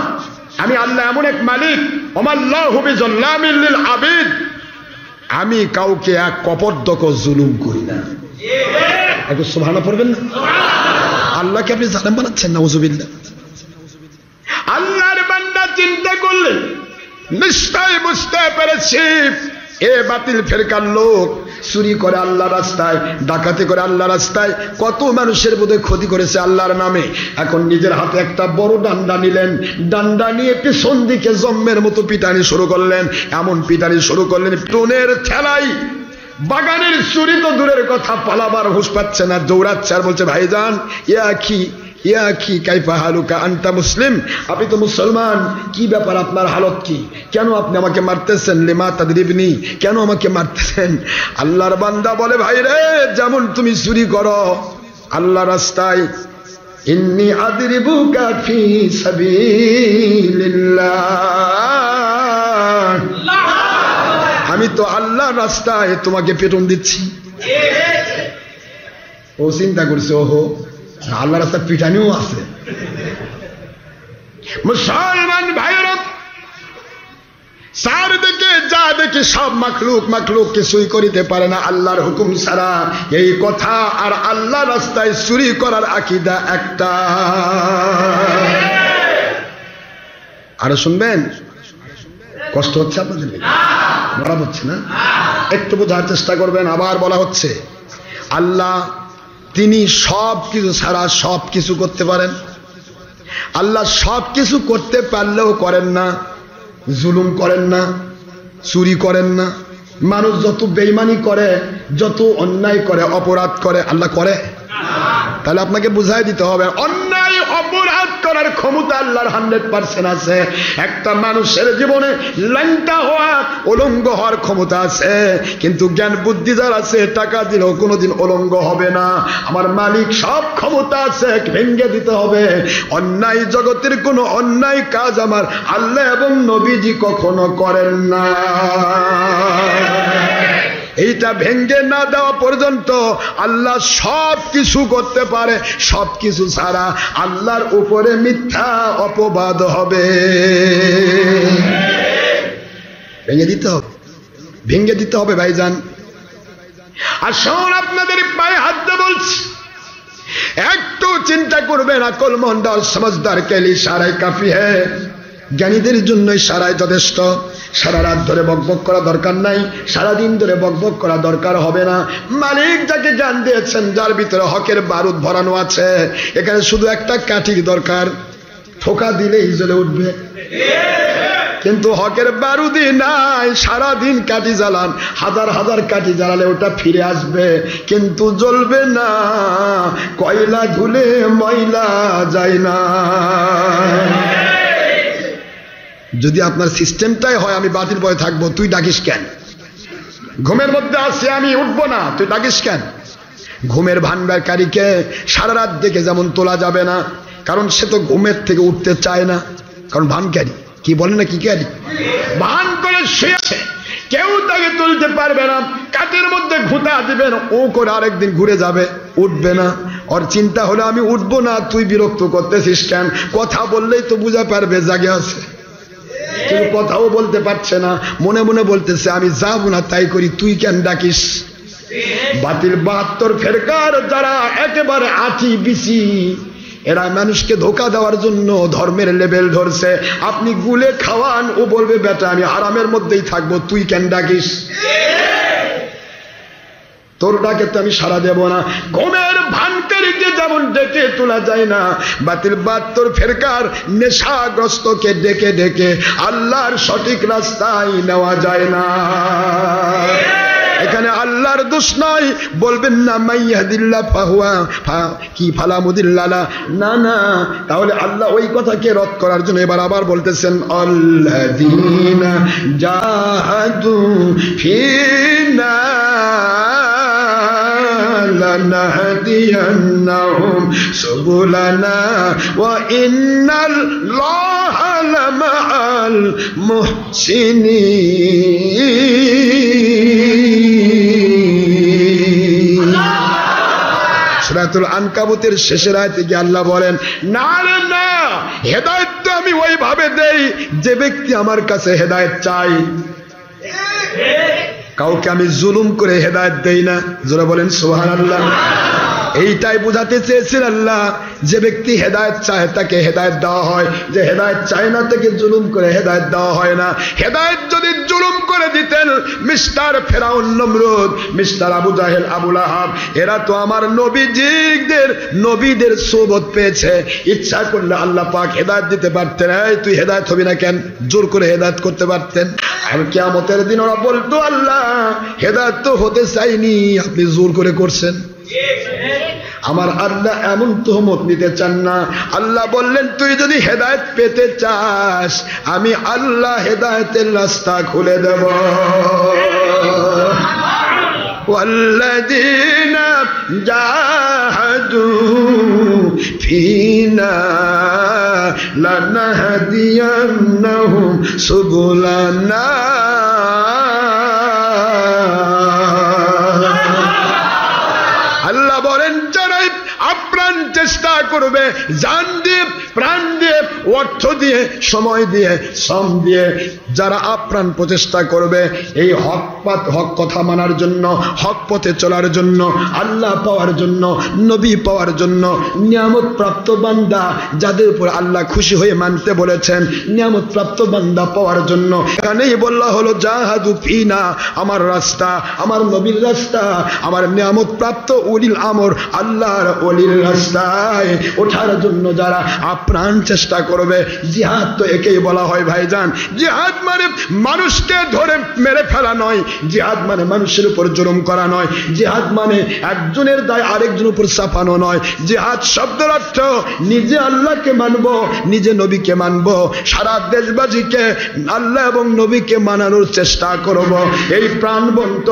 আমি আল্লাহ এমন এক মালিক, ওমাল্লাহু বিযাল্লামিল লিল আবিদ, আমি কাউকে এক কপর্দক জুলুম করি না। একটু সুবহানাল্লাহ পড়বেন না? আল্লাহকে আপনি জালেম বানাচ্ছেন, নাউযুবিল্লাহ। আল্লাহর বান্দা চিন্তা করলে নিশ্চয় বুঝতে পেরেছি এ বাতিল ফেরকার লোক চুরি করে আল্লাহ রাস্তায়, ডাকাতি করে আল্লাহ রাস্তায়, কত মানুষের বোধে ক্ষতি করেছে আল্লাহর নামে। এখন নিজের হাতে একটা বড় ডান্ডা নিলেন, ডান্ডা নিয়ে পিছন দিকে জম্মের মতো পিটানি শুরু করলেন। এমন পিটানি শুরু করলেন টুনের ঠেলাই বাগানের চুরি তো দূরের কথা, পালাবার হুঁশ পাচ্ছে না, দৌড়াচ্ছে আর বলছে ভাইজান ইয়া কি কাইফা হালুকা আনতা মুসলিম, আপনি তো মুসলমান, কি ব্যাপার, আপনার হালত কি, কেন আপনি আমাকে মারতেছেন? লিমা তাদরিবনি, কেন আমাকে মারতেছেন? আল্লাহর বান্দা বলে ভাই রে, যেমন তুমি চুরি করো আল্লাহ রাস্তায়, ইন্নী আদরিবুকা ফি সাবিলিল্লাহ, আমি তো আল্লাহর রাস্তায় তোমাকে পেটন দিচ্ছি। ও চিন্তা করছে, ওহো আল্লাহ রাস্তায় পিটানিও আছে। মুসলমান ভাইরা, চারদিকে যা দেখি সব মাখলুক কিছুই করিতে পারে না আল্লাহর হুকুম ছাড়া। এই কথা আর আল্লাহ রাস্তায় চুরি করার আকীদা একটা। আরো শুনবেন, কষ্ট হচ্ছে আপনাদের? বলা হচ্ছে না? একটু বোঝার চেষ্টা করবেন। আবার বলা হচ্ছে আল্লাহ তিনি সব কিছু ছাড়া সব কিছু করতে পারেন। আল্লাহ সব কিছু করতে পারলেও করেন না, জুলুম করেন না, চুরি করেন না। মানুষ যত বেঈমানি করে, যত অন্যায় করে, অপরাধ করে, আল্লাহ করে? তাহলে আপনাকে বুঝাই দিতে হবে অন্যায় অপরাধ করার ক্ষমতা আল্লাহর 100% আছে। একটা মানুষের জীবনে ল্যাংটা হওয়া, উলঙ্গ হওয়ার ক্ষমতা আছে, কিন্তু জ্ঞান বুদ্ধি যার আছে টাকা দিলেও কোনোদিন উলঙ্গ হবে না। আমার মালিক সব ক্ষমতা আছে, ভেঙে দিতে হবে। অন্যায় জগতের কোনো অন্যায় কাজ আমার আল্লাহ এবং নবীজি কখনো করেন না। এইটা ভেঙ্গে না দেওয়া পর্যন্ত আল্লাহ সব কিছু করতে পারে। সব কিছু ছাড়া আল্লাহর উপরে মিথ্যা অপবাদ হবে। ভেঙে দিতে হবে ভাইজান। আর শোন, আপনাদের পায়ে হাত দিয়ে বলছি, একটু চিন্তা করবেন। আকল মন্ডল সমঝদার কে লিয়ে ইশারায় কাফি হ্যায়, জ্ঞানীদের জন্য ইশারায় যথেষ্ট। সারা রাত ধরে বকবক করা দরকার নাই, সারাদিন ধরে বকবক করা দরকার হবে না। মালিক যাকে জ্ঞান দিয়েছেন, যার ভিতরে হকের বারুদ ভরানো আছে, এখানে শুধু একটা কাঠির দরকার, ঠোকা দিলেই জ্বলে উঠবে। কিন্তু হকের বারুদই নাই, সারাদিন কাঠি জ্বালান, হাজার হাজার কাঠি জ্বালালে ওটা ফিরে আসবে, কিন্তু জ্বলবে না। কয়লা ধুলে ময়লা যায় না। যদি আপনার সিস্টেমটাই হয় আমি বাতিল পথে থাকবো, তুই ডাকিস কেন? ঘুমের মধ্যে আসছে আমি উঠবো না, তুই ডাকিস কেন? ঘুমের ভান্ডারকারীকে সারা রাত দেখে যেমন তোলা যাবে না, কারণ সে তো ঘুমের থেকে উঠতে চায় না, কারণ ভানকারী। কি বলে না, কি কারি ভান করে শুয়ে আছে, কেউ তাকে তুলতে পারবে না। কাঠের মধ্যে ঘুঁটা দিবেন, ও করে আরেকদিন ঘুরে যাবে, উঠবে না। ওর চিন্তা হলো আমি উঠবো না, তুই বিরক্ত করতেছিস কেন? কথা বললেই তো বুঝা পারবে জাগে আছে, কিন্তু কথাও বলতে পারছে না, মনে মনে বলতেছে আমি যাবো না, তাই করি, তুই কেন ডাকিস? বাতিল 72 ফেরকার যারা একেবারে আঁটি বিচি, এরা মানুষকে ধোকা দেওয়ার জন্য ধর্মের লেভেল ধরছে। আপনি গুলে খাওয়ান, ও বলবে বেটা আমি আরামের মধ্যেই থাকবো, তুই কেন ডাকিস? তোর ডাকে তো আমি সাড়া দেব না। ঘুমের ভানকারীকে যেমন ডেকে তোলা যায় না, বাতিল 72 ফেরকার নেশাগ্রস্তকে ডেকে ডেকে আল্লাহর সঠিক রাস্তায় নেওয়া যায় না। এখানে আল্লাহ আল্লাহর দোষ নয়, বলবেন না মাইয়াহদিল্লাহ ফাহুয়া কি ফালা মুদিল্লাহ, না না। তাহলে আল্লাহ ওই কথাকে রদ করার জন্য এবার আবার বলতেছেন আল্লাযীনা জাহাদু ফিনা লানাহদিয়ান্নাহুম সুবুলানা ওয়া ইন্নাল্লাহা লামাআল মুহসিনিন। সূরাতুল আনকাবুতের শেষের আয়াতে গিয়ে আল্লাহ বলেন, না রে না, হেদায়েত তো আমি ওইভাবে দেই যে ব্যক্তি আমার কাছে হেদায়েত চাই। কাউকে আমি জুলুম করে হেদায়েত দেই না। জোরে বলেন সুবহানাল্লাহ। এইটাই বোঝাতে চেয়েছেন আল্লাহ, যে ব্যক্তি হেদায়েত চায় তাকে হেদায়েত দেওয়া হয়, যে হেদায়েত চায় না তাকে জুলুম করে হেদায়েত দেওয়া হয় না। হেদায়েত যদি জুলুম করে দিতেন, মিস্টার ফেরাউন নমরুদ, মিস্টার আবু জাহেল আবু লাহাব, এরা তো আমার নবীদের সোবত পেয়েছে। ইচ্ছা করলে আল্লাহ পাক হেদায়েত দিতে পারতেন, এই তুই হেদায়েত হবি না কেন, জোর করে হেদায়েত করতে পারতেন। আর কিয়ামতের দিন ওরা বলতো, আল্লাহ হেদায়েত তো হতে চাইনি, আপনি জোর করে করছেন। আমার আল্লাহ এমন তোহমত নিতে চান না। আল্লাহ বললেন, তুই যদি হেদায়েত পেতে চাস, আমি আল্লাহ হেদায়েতের রাস্তা খুলে দেব। ওয়াল্লাযীনা জাহাদু ফিনা লানাহদিয়ান্নাহুম সুবুলানা। আল্লাহ বলেন, যারাই আপ্রাণ চেষ্টা করবে, জান দিয়ে, প্রাণ দিয়ে, অর্থ দিয়ে, সময় দিয়ে, শ্রম দিয়ে, যারা আপ্রাণ প্রচেষ্টা করবে এই হক কথা মানার জন্য, হক পথে চলার জন্য, আল্লাহ পাওয়ার জন্য, নবী পাওয়ার জন্য, নিয়ামত প্রাপ্ত বান্দা যাদের উপর আল্লাহ খুশি হয়ে মানতে বলেছেন, নিয়ামত প্রাপ্ত বান্দা পাওয়ার জন্য এখানেই বলা হলো জাহাদু ফিনা, আমার রাস্তা, আমার নবীর রাস্তা, আমার নিয়ামত প্রাপ্ত উলিল আমর আল্লাহর ওলির রাস্তায় ওঠার জন্য যারা আপ্রাণ চেষ্টা করবে। জিহাদ তো একেই বলা হয় ভাইজান। জিহাদ মানে মানুষকে ধরে মেরে ফেলা নয়, জিহাদ মানে মানুষের উপর জুলুম করা নয়, জিহাদ মানে একজনের দায় আরেকজনের উপর চাপানো নয়। জিহাদ শব্দের অর্থ নিজে আল্লাহকে মানব, নিজে নবীকে মানব, সারা দেশবাসীকে আল্লাহ এবং নবীকে মানানোর চেষ্টা করব। এই প্রাণবন্ত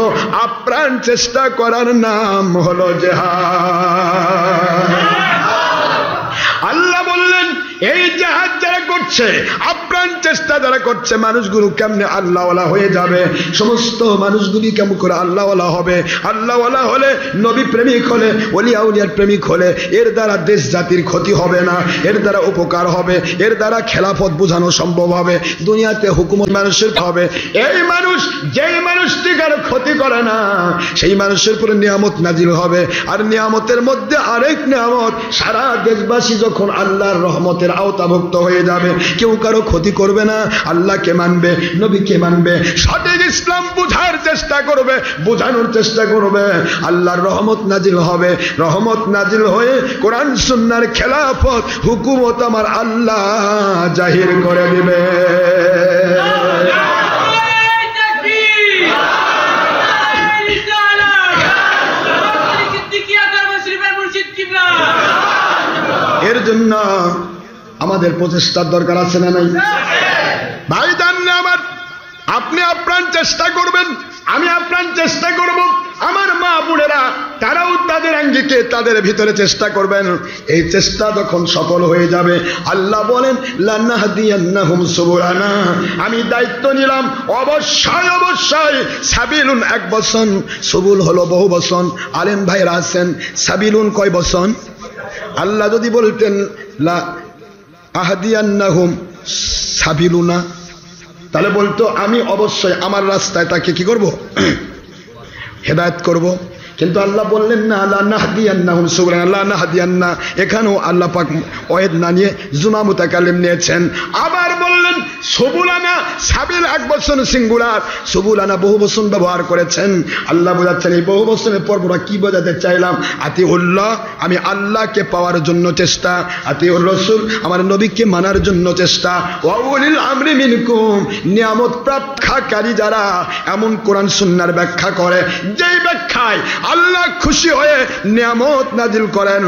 আপ্রাণ চেষ্টা করার নাম হলো জিহাদ। আল্লাহ বললেন, এই জিহাদ যারা করছে, আপ্রাণ চেষ্টা যারা করছে, মানুষগুলো কেমনে আল্লাহওয়ালা হয়ে যাবে, সমস্ত মানুষগুলি কেমন করে আল্লাহওয়ালা হবে, আল্লাহওয়ালা হলে, নবী প্রেমিক হলে, ওলিয়া উলিয়ার প্রেমিক হলে এর দ্বারা দেশ জাতির ক্ষতি হবে না, এর দ্বারা উপকার হবে, এর দ্বারা খেলাফত বোঝানো সম্ভব হবে, দুনিয়াতে হুকুমত মানুষের হবে। এই মানুষ, যেই মানুষটি কারো ক্ষতি করে না, সেই মানুষের উপরে নিয়ামত নাজিল হবে। আর নিয়ামতের মধ্যে আরেক নিয়ামত, সারা দেশবাসী যখন আল্লাহর রহমতের আওতাভুক্ত হয়ে যাবে, কেউ কারো ক্ষতি করবে না, আল্লাহকে মানবে, নবীকে মানবে, সঠিক ইসলাম বুঝার চেষ্টা করবে, বোঝানোর চেষ্টা করবে, আল্লাহর রহমত নাজিল হবে। রহমত নাজিল হয়ে কোরআন সুন্নাহর খেলাফত হুকুমত আমার আল্লাহ জাহির করে দিবে। এর জন্য আমাদের প্রচেষ্টার দরকার আছে না নাই ভাই? জানলে আমার, আপনি আপ্রাণ চেষ্টা করবেন, আমি আপ্রাণ চেষ্টা করব, আমার মা বোনেরা তারাও তাদের আঙ্গিকে তাদের ভিতরে চেষ্টা করবেন। এই চেষ্টা যখন সফল হয়ে যাবে, আল্লাহ বলেন লানাহদিয়ান্নাহুম সুবুলানা, আমি দায়িত্ব নিলাম, অবশ্যই অবশ্যই সাবিলুন এক বচন, সুবুল হলো বহু বচন। আলেম ভাইরা আছেন, সাবিলুন কয় বচন? আল্লাহ যদি বলতেন লা আহদিয়ান্নাহুম সাবিলুনা, তাহলে বলতো আমি অবশ্যই আমার রাস্তায় তাকে কি করব? হেদায়েত করব। কিন্তু আল্লাহ বললেন না লা নাহদিয়ান্নাহুম সুবুলানা লা নাহদিয়ান্না, এখানেও আল্লাহ পাক ওয়াহিদ না নিয়ে জুমা মুতাকাল্লিম নিয়েছেন। আবার বললেন সুবুলানা, সাবিল এক বচন সিঙ্গুলার, সুবুলানা বহু বচন ব্যবহার করেছেন। আল্লাহ বোঝাচ্ছেন এই বহু বচনের পরপর কি বোঝাতে চাইলাম, আতিউল্লাহ আমি আল্লাহকে পাওয়ার জন্য চেষ্টা, আতিউর রাসূল আমার নবীকে মানার জন্য চেষ্টা, ওয়া উলিল আমরি মিনকুম নিয়ামত প্রাপ্তকারী যারা এমন কোরআন সুন্নাহর ব্যাখ্যা করে যেই ব্যাখ্যায় আল্লাহ খুশি হয়ে নিয়ামত নাজিল করেন,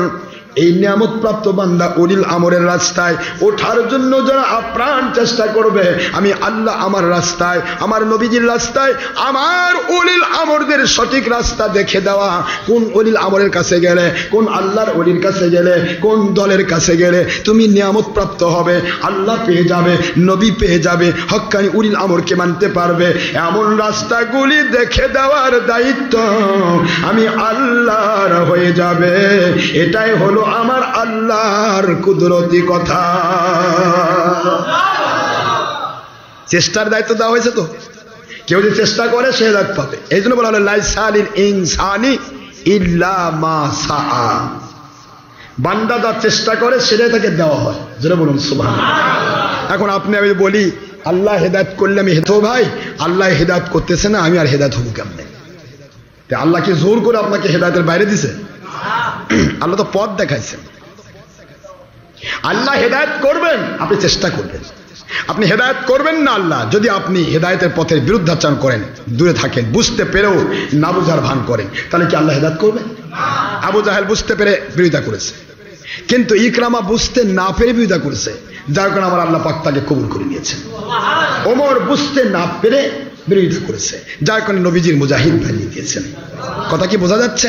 এই নিয়ামত প্রাপ্ত বান্দা উলিল আমরের রাস্তায় ওঠার জন্য যারা আপ্রাণ চেষ্টা করবে, আমি আল্লাহ আমার রাস্তায়, আমার নবীজির রাস্তায়, আমার উলিল আমরদের সঠিক রাস্তা দেখে দেওয়া। কোন উলিল আমরের কাছে গেলে, কোন আল্লাহর ওলির কাছে গেলে, কোন দলের কাছে গেলে তুমি নিয়ামত প্রাপ্ত হবে, আল্লাহ পেয়ে যাবে, নবী পেয়ে যাবে, হক্কানি উলিল আমরকে মানতে পারবে, এমন রাস্তাগুলি দেখে দেওয়ার দায়িত্ব আমি আল্লাহর হয়ে যাবে। এটাই হলো আমার আল্লাহর কুদরতি কথা। চেষ্টার দায়িত্ব দেওয়া হয়েছে তো, কেউ যে চেষ্টা করে সে হেদায়েত পাবে। এই জন্য বলা হলো লাইসা লিল ইনসানি ইল্লা মা সাআ, বান্দা যা চেষ্টা করে সেটাই তাকে দেওয়া হয়। যেটা বলুন সুবহানাল্লাহ। এখন আপনি আমি বলি আল্লাহ হেদায়েত করলে আমি হেতো, ভাই আল্লাহ হেদায়েত করতেছে না, আমি আর হেদায়েত হবো কেমনে? আল্লাহ কি জোর করে আপনাকে হেদায়েতের বাইরে দিছে? আল্লাহ তো পথ দেখাইছেন। আল্লাহ হেদায়েত করবেন, আপনি চেষ্টা করবেন। আপনি হেদায়েত করবেন না আল্লাহ যদি আপনি হেদায়েতের পথের বিরুদ্ধাচরণ করেন, দূরে থাকেন, বুঝতে পেরেও না বুঝার ভান করেন, তাহলে কি আল্লাহ হেদায়েত করবেন? আবু জাহেল বুঝতে পেরে বিরোধিতা করেছে, কিন্তু ইকরামা বুঝতে না পেরে বিরোধিতা করেছে, যার কারণে আমার আল্লাহ পাক তাকে কবুল করে নিয়েছেন। ওমর বুঝতে না পেরে বিরোধিতা করেছে, যার কারণে নবীজির মুজাহিদ বানিয়ে দিয়েছেন। কথা কি বোঝা যাচ্ছে?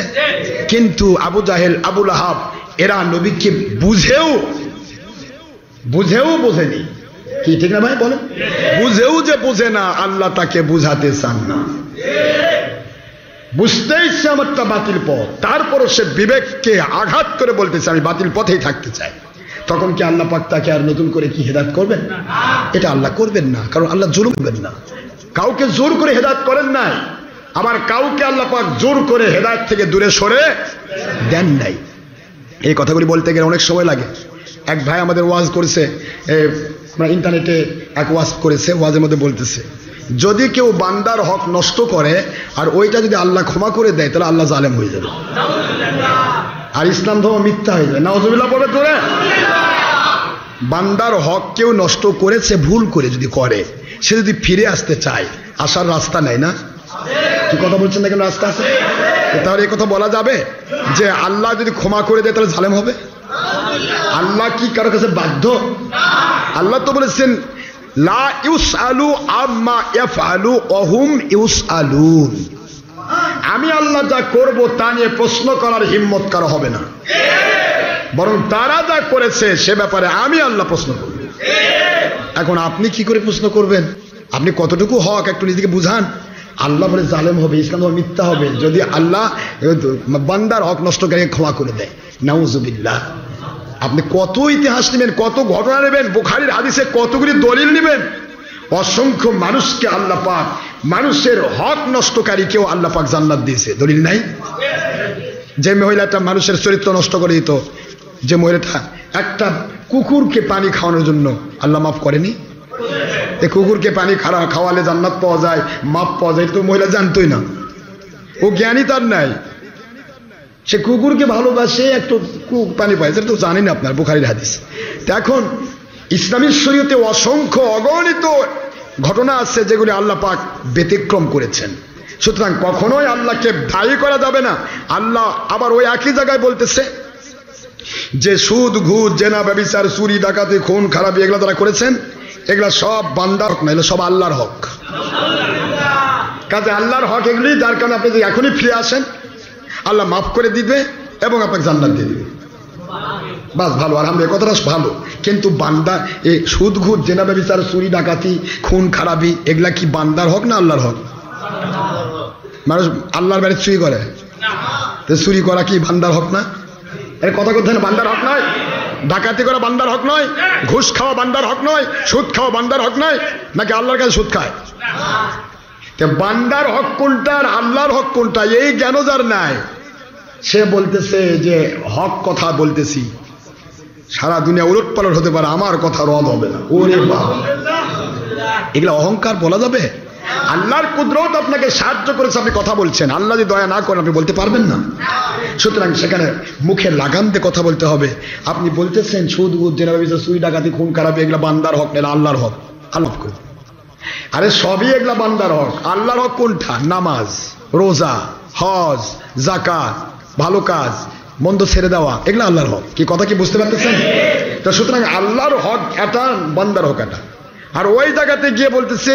কিন্তু আবু জাহেল, আবু লাহাব এরা নবীকে বুঝেও বোঝেনি, কি ঠিক না ভাই বলেন? বুঝেও যে বোঝে না, আল্লাহ তাকে বুঝাতে চান না। বুঝতে ইচ্ছে আমারটা বাতিল পথ, তারপরও সে বিবেককে আঘাত করে বলতেছে আমি বাতিল পথেই থাকতে চাই। তখন কি আল্লাহ পাক তাকে আর নতুন করে কি হেদায়েত করবেন? এটা আল্লাহ করবেন না, কারণ আল্লাহ জুলুম করবেন না। কাউকে জোর করে হেদায়েত করেন নাই, আবার কাউকে আল্লাহ পাক জোর করে হেদায়েত থেকে দূরে সরে দেন নাই। এই কথাগুলি বলতে গেলে অনেক সময় লাগে। এক ভাই আমাদের ওয়াজ করেছে, আমরা ইন্টারনেটে এক ওয়াজ করেছে, ওয়াজের মধ্যে বলতেছে যদি কেউ বান্দার হক নষ্ট করে আর ওইটা যদি আল্লাহ ক্ষমা করে দেয় তাহলে আল্লাহ জালেম হয়ে যাবে আর ইসলাম ধর্ম মিথ্যা হয়ে যাবে। নাউজুবিল্লাহ বলে তোরে, বান্দার হক কেউ নষ্ট করেছে ভুল করে যদি করে, সে যদি ফিরে আসতে চায় আসার রাস্তা নাই না? কি কথা বলছেন না, কেন রাস্তা আছে? তাহলে এই কথা বলা যাবে যে আল্লাহ যদি ক্ষমা করে দেয় তাহলে জালেম হবে? আল্লাহ কি কারো কাছে বাধ্য? আল্লাহ তো বলেছেন লা ইউসআলু আম্মা ইয়াফআলু ওয়া হুম ইউসআলুন, আমি আল্লাহ যা করব তা নিয়ে প্রশ্ন করার হিম্মত কারো হবে না, বরং তারা যা করেছে সে ব্যাপারে আমি আল্লাহ প্রশ্ন করব। এখন আপনি কি করে প্রশ্ন করবেন? আপনি কতটুকু হক একটু নিজেকে বুঝান। আল্লাহ বলে জালেম হবে, ইসলাম মিথ্যা হবে যদি আল্লাহ বান্দার হক নষ্টকারী ক্ষমা করে দেয়। নাউজুবিল্লাহ। আপনি কত ইতিহাস নেবেন, কত ঘটনা নেবেন, বুখারীর হাদিসে কতগুলি দলিল নেবেন। অসংখ্য মানুষকে আল্লাহ পাক মানুষের হক নষ্টকারীকেও আল্লাহ পাক জান্নাত দিয়েছে, দলিল নাই? যে মহিলাটা মানুষের চরিত্র নষ্ট করে দিত, যে মহিলাটা একটা কুকুরকে পানি খাওয়ানোর জন্য আল্লাহ মাফ করেনি? এই কুকুরকে পানি খাওয়ালে জান্নাত পাওয়া যায়, মাফ পাওয়া যায়, তো মহিলা জানতোই না, ও জ্ঞানী তার নাই, সে কুকুরকে ভালোবাসে একটু পানি পায়, সেটা তো জানেন আপনার বুখারীর হাদিস। এখন ইসলামী শরীয়তে অসংখ্য অগণিত ঘটনা আছে যেগুলি আল্লাহ পাক ব্যতিক্রম করেছেন। সুতরাং কখনোই আল্লাহকে দায়ী করা যাবে না। আল্লাহ আবার ওই একই জায়গায় বলতেছে যে সুদ, ঘুষ, জেনা, ব্যভিচার, চুরি, ডাকাতি, খুন, খারাপি এগুলা যারা করেছেন এগুলা সব বান্দার হক না, এগুলো সব আল্লাহর হক। কাজে আল্লাহর হক এগুলি, যার কারণে আপনি যদি এখনই ফিরে আসেন আল্লাহ মাফ করে দিবে এবং আপনাকে জান্নাত দিয়ে দিবে। বাস ভালো, আলহামদুলিল্লাহ, কথাটা ভালো। কিন্তু বান্দা এই সুদ, ঘুষ, জেনা, ব্যভিচার, চুরি, ডাকাতি, খুন, খারাপি এগুলা কি বান্দার হক না আল্লাহর হক? মানুষ আল্লাহর বাড়ি চুরি করে, তো চুরি করা কি বান্দার হক না? এর কথা কোথায় বান্দার হক নয়? ডাকাতি করা বান্দার হক নয়? ঘুষ খাওয়া বান্দার হক নয়? সুদ খাওয়া বান্দার হক নয়? নাকি আল্লাহর কাছে সুদ খায়? বান্দার হক কোনটা আর আল্লাহর হক কোনটা এই জ্ঞান যার নাই সে বলতেছে যে হক কথা বলতেছি, সারা দুনিয়া উলট পালট হতে পারে, আমার কথা রদ হবে না। ওরে বাবা, এগুলা অহংকার বলা যাবে? আল্লাহর কুদরত আপনাকে সাহায্য করেছে, আপনি কথা বলছেন, আল্লাহ যদি দয়া না করেন আপনি বলতে পারবেন না। সুতরাং সেখানে মুখে লাগাম দিয়ে কথা বলতে হবে। আপনি বলতেছেন সুদ গুদ জেনা সুই ডাকাতি খুন খারাপি এগুলা বান্দার হক, না আল্লাহর হক? আল্লাহ করে, আরে সবই এগুলা বান্দার হক। আল্লাহর হক কোনটা? নামাজ, রোজা, হজ, যাকাত, ভালো কাজ, মন্দ ছেড়ে দেওয়া, এগুলা আল্লাহর হক। কি কথা কি বুঝতে পারতেছেন? তো সুতরাং আল্লাহর হক এটা, বান্দার হক এটা। আর ওই জায়গাতে গিয়ে বলতেছে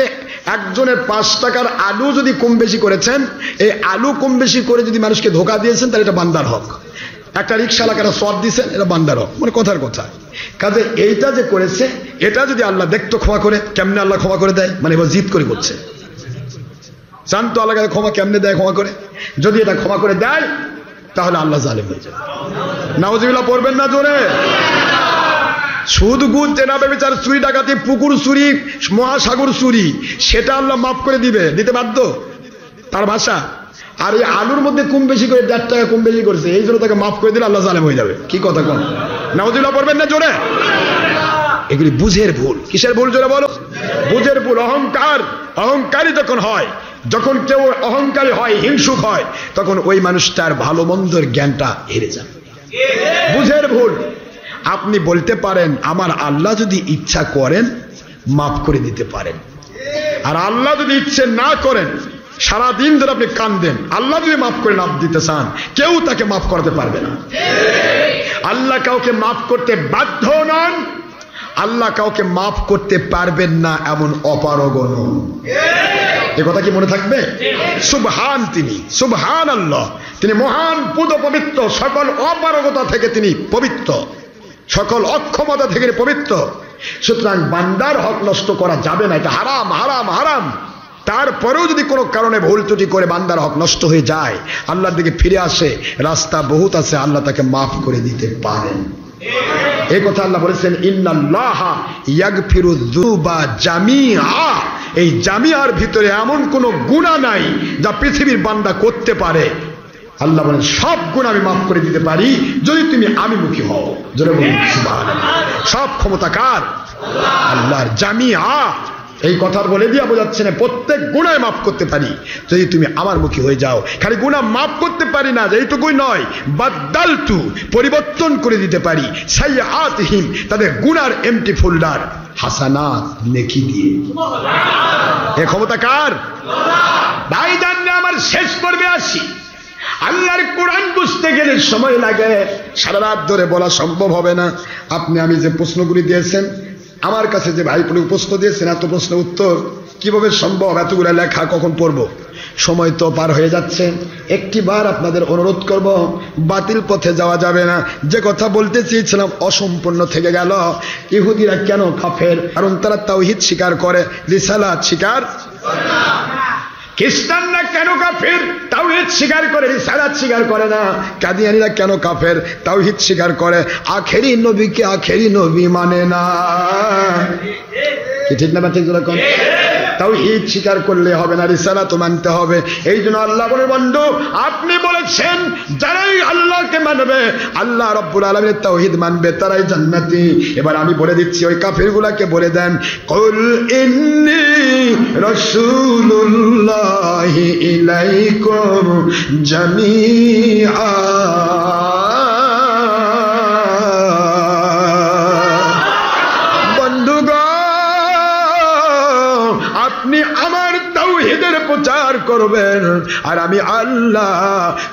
একজনের 5 টাকার আলু যদি কম বেশি করেছেন, এই আলু কম বেশি করে যদি মানুষকে ধোকা দিয়েছেন তাহলে এটা বান্দার হক। একটা রিক্সাওয়ালাকে সদ দিয়েছেন, এটা বান্দার হক। মানে কথার কথা। কাজে এইটা যে করেছে এটা যদি আল্লাহ দেখতো ক্ষমা করে, কেমনে আল্লাহ ক্ষমা করে দেয়? মানে এবার জিদ করে করছে, জানতো আল্লাহ ক্ষমা কেমনে দেয়, ক্ষমা করে। যদি এটা ক্ষমা করে দেয় তাহলে আল্লাহ জালেম হয়ে যাবে। নাউজুবিল্লাহ পড়বেন না জোরে? সুদ গুদ জেনা ব্যভিচার চুরি ডাকাতি পুকুর চুরি মহাসাগর চুরি সেটা আল্লাহ মাফ করে দিবে, দিতে বাধ্য, তার ভাষা। আর এই আলুর মধ্যে কম বেশি করে 1.5 টাকা কম বেশি করেছে, এই জন্য তাকে মাফ করে দিলে আল্লাহ জালেম হয়ে যাবে। কি কথা কোন? নাউজুবিল্লাহ পড়বেন না জোরে? এগুলি বুঝের ভুল। কিসের ভুল জোরে বলো? বুঝের ভুল। অহংকার, অহংকারী যখন হয়, যখন কেউ অহংকারী হয়, হিংসুক হয়, তখন ওই মানুষটার ভালো মন্দের জ্ঞানটা হেরে যায়। বুঝের ভুল। আপনি বলতে পারেন আমার আল্লাহ যদি ইচ্ছা করেন মাফ করে দিতে পারেন, আর আল্লাহ যদি ইচ্ছে না করেন সারাদিন ধরে আপনি কাঁদেন, আল্লাহ যদি মাফ করে না দিতে চান কেউ তাকে মাফ করতে পারবে না। আল্লাহ কাউকে মাফ করতে বাধ্য নন, আল্লাহ কাউকে মাফ করতে পারবেন না এমন অপারগ নন। এ কথা কি মনে থাকবে? সুবহান, তিনি সুবহান আল্লাহ, তিনি মহান পুত পবিত্র, সকল অপারগতা থেকে তিনি পবিত্র, সকল অক্ষমতা থেকে পবিত্র। সুতরাং বান্দার হক নষ্ট করা যাবে না, এটা হারাম হারাম হারাম। তারপরেও যদি কোনো কারণে ভুল ত্রুটি করে বান্দার হক নষ্ট হয়ে যায়, আল্লাহর দিকে ফিরে আসে, রাস্তা বহুত আছে, আল্লাহ তাকে মাফ করে দিতে পারেন। এই কথা আল্লাহ বলেছেন ইন্নাল্লাহা ইয়াগফিরু যুনুবা জামিআ। এই জামিআর ভিতরে এমন কোন গুনাহ নাই যা পৃথিবীর বান্দা করতে পারে, আল্লাহ বলেন সব গুনাহ আমি মাফ করে দিতে পারি যদি তুমি আমিমুখী হও। জোরে বলুন সুবহানাল্লাহ। সব ক্ষমতা কার? আল্লাহর। জামিআ এই কথা বলে দিয়া বোঝাচ্ছে না প্রত্যেক গুনাহ মাফ করতে পারি যদি তুমি আমার মুখী হয়ে যাও। খালি গুনাহ মাফ করতে পারি না, এইটুকুই নয়, বাদদালতু পরিবর্তন করে দিতে পারি সাইয়্যাতিহিম তাদের গুনার এমটি ফোল্ডার হাসানাত নেকি দিয়ে। এই ক্ষমতা কার? ভাই জানলে আমার শেষ করবে আসি। আল্লাহর কোরআন বুঝতে গেলে সময় লাগে, সারা রাত ধরে বলা সম্ভব হবে না। আপনি আমি যে প্রশ্নগুলি দিয়েছেন, আমার কাছে যে ভাই প্রশ্ন দিয়েছেন, এত প্রশ্ন উত্তর কিভাবে সম্ভব? এতগুলো লেখা কখন পড়বো? সময় তো পার হয়ে যাচ্ছে। একটি বার আপনাদের অনুরোধ করব, বাতিল পথে যাওয়া যাবে না। যে কথা বলতে চেয়েছিলাম অসম্পূর্ণ থেকে গেল। ইহুদিরা কেন কাফের? কারণ তারা তাওহীদ স্বীকার করে, রিসালাত স্বীকার। খ্রিস্টানরা কেন কাফের? তাওহীদ স্বীকার করে, রিসালাত স্বীকার করে না। কাদিয়ানীরা কেন কাফের? তাওহীদ স্বীকার করে, আখেরি নবীকে আখেরি নবী মানে না। কি ঠিক না? ঠিক যখন তাওহীদ স্বীকার করলে হবে না, রিসালাতও মানতে হবে। এই জন্য আল্লাহ বলেন বন্ধু আপনি বলেছেন যারাই আল্লাহকে মানবে, আল্লাহ রাব্বুল আলামিনের তাওহীদ মানবে, তারাই জান্নাতি। এবার আমি বলে দিচ্ছি ওই কাফিরগুলোকে বলে দেন, কুল ইন্নী রাসূলুল্লাহি ইলাইকুম জামিআ। প্রচার করবেন আর আমি আল্লাহ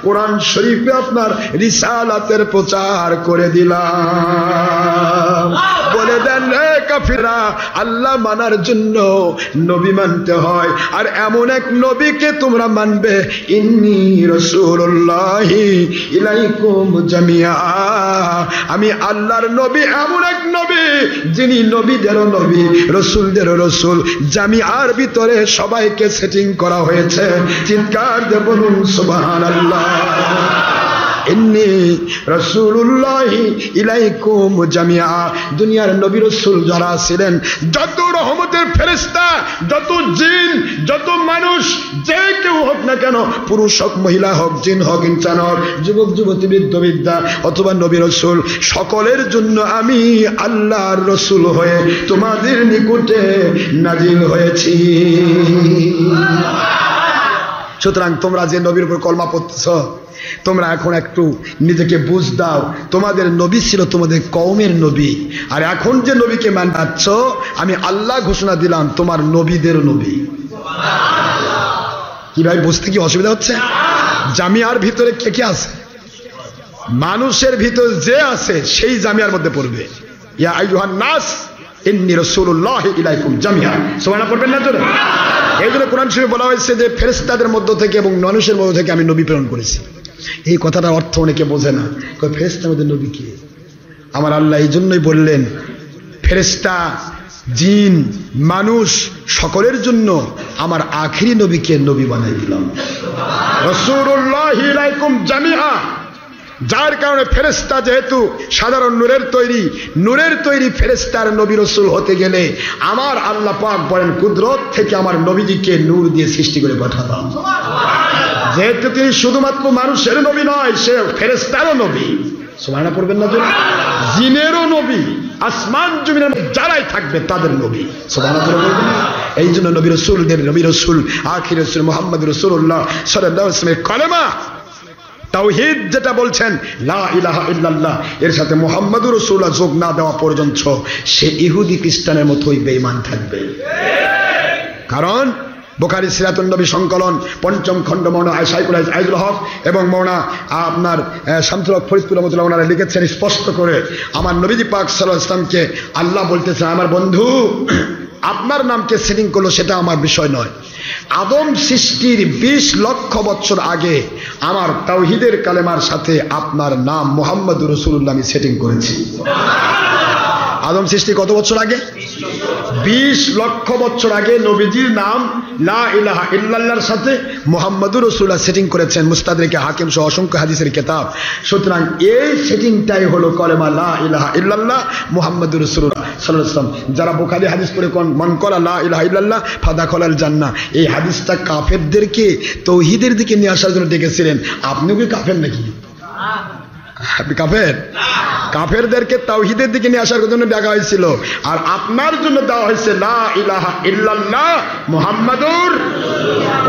কোরআন শরীফে আপনার রিসালাতের প্রচার করে দিলাম। বলে দেন রে কাফিররা, আল্লাহ মানার জন্য নবী মানতে হয়, আর এমন এক নবীকে তোমরা মানবে, ইন্নী রাসূলুল্লাহি ইলাইকুম জামিআ। আমি আল্লাহর নবী, এমন এক নবী যিনি নবীদেরও নবী, রাসূলদেরও রাসূল, জামিআর ভিতরে সবাইকে সেটিং করা হয়েছে। চিৎকার দিয়ে বলুন সুবহানাল্লাহ। ইন্নী রাসূলুল্লাহি ইলাইকুম জামিআ। দুনিয়ার নবী রাসূল যারা ছিলেন, যত রহমতের ফেরেশতা, যত জিন, যত মানুষ, যে কেউ হোক না কেন, পুরুষ হোক, মহিলা হোক, জিন হোক, ইনসান হোক, যুবক যুবতী, বৃদ্ধ বৃদ্ধা অথবা নবী রাসূল, সকলের জন্য আমি আল্লাহর রাসূল হয়ে তোমাদের নিকটে নাজিল হয়েছি। সুতরাং তোমরা যে নবীর উপর কলমা পড়তেছ, তোমরা এখন একটু নিজেকে বুঝ দাও, তোমাদের নবী ছিল তোমাদের কওমের নবী, আর এখন যে নবীকে মানছ, আমি আল্লাহ ঘোষণা দিলাম তোমার নবীদের নবী। কি ভাই, বুঝতে কি অসুবিধা হচ্ছে? জামিয়ার ভিতরে কে কে আছে? মানুষের ভিতর যে আছে সেই জামিয়ার মধ্যে পড়বে। ইয়া আইয়ুহান নাস ইন্নী রাসূলুল্লাহি ইলাইকুম জামিআ। সুবহানাল্লাহ পড়বেন না জোরে? এই জন্য কোরআন শরীফে বলা হয়েছে যে ফেরেশতাদের মধ্য থেকে এবং মানুষের মধ্য থেকে আমি নবী প্রেরণ করেছি। এই কথাটার অর্থ অনেকে বোঝে না। ফেরেশতার মধ্যে নবী কে? আমার আল্লাহ এই জন্যই বললেন, ফেরেশতা, জিন, মানুষ সকলের জন্য আমার আখিরি নবীকে নবী বানাই দিলাম। রাসূলুল্লাহি ইলাইকুম জামিআ। যার কারণে ফেরেশতা যেহেতু সাধারণ নূরের তৈরি ফেরেশতার নবী রাসূল হতে গেলে আমার আল্লাহ পাক বলেন, কুদরত থেকে আমার নবীজিকে নূর দিয়ে সৃষ্টি করে পাঠালাম। যেহেতু তিনি শুধুমাত্র মানুষের নবী নয়, সে ফেরেশতারও নবী। সুবহানাল্লাহ পড়বেন না? জিনেরও নবী, আসমান জমিনের যারাই থাকবে তাদের নবী। সুবহানাল্লাহ পড়বেন। এই জন্য নবী রাসূলদের নবী রাসূল আখির রাসূল মুহাম্মদ রাসূলুল্লাহ সাল্লাল্লাহু আলাইহি ওয়াসাল্লামের কালেমা তাওহীদ যেটা বলছেন, লা ইলাহা ইল্লাল্লাহ, এর সাথে মুহাম্মাদুর রাসূলুল্লাহ যোগ না দেওয়া পর্যন্ত সে ইহুদি খ্রিস্টানের মতোই বেঈমান থাকবে। কারণ বুখারী সিরাতুন নবী সংকলন ৫ম খণ্ড মাওলানা শাইখুল আইজুল হক এবং মাওলানা আপনার শামসুল হক ফরিদপুর রহমাতুল্লাহ ওনারা লিখেছেন স্পষ্ট করে, আমার নবীজি পাক সাল্লাল্লাহু আলাইহি ওয়াসাল্লামকে আল্লাহ বলতেছেন, আমার বন্ধু আপনার নামকে সেটিং করলো সেটা আমার বিষয় নয়। আদম সৃষ্টির ২০ লক্ষ বছর আগে আমার তাওহীদের কালেমার সাথে আপনার নাম মুহাম্মদুর রাসূলুল্লাহ আমি সেটিং করেছি। আদম সৃষ্টি কত বছর আগে? ২০ লক্ষ বছর আগে নবীজির নাম লা ইলাহা ইল্লাল্লাহর সাথে মুহাম্মদুর রাসূলুল্লাহ সেটিং করেছেন। মুস্তাদরিকে হাকিম সহ অসংখ্য হাদিসের কিতাব। সুতরাং এই সেটিংটাই হলো কলেমা লা ইলাহা ইল্লাল্লাহ মুহাম্মদুর রাসূলুল্লাহ সাল্লাল্লাহু আলাইহি ওয়াসাল্লাম। যারা বুখারী হাদিস পড়ে কোন মান করা লা ইলাহা ইল্লাল্লাহ ফাদাখালাল জান্নাহ, এই হাদিসটা কাফেরদেরকে তাওহীদের দিকে নিয়ে আসার জন্য ডেকেছিলেন। আপনিও কি কাফের নাকি? আপনি কাফের? কাফেরদেরকে তাওহীদের দিকে নিয়ে আসার জন্য ডাকা হয়েছিল, আর আপনার জন্য দেওয়া হয়েছে লা ইলাহা ইল্লাল্লাহ মুহাম্মাদুর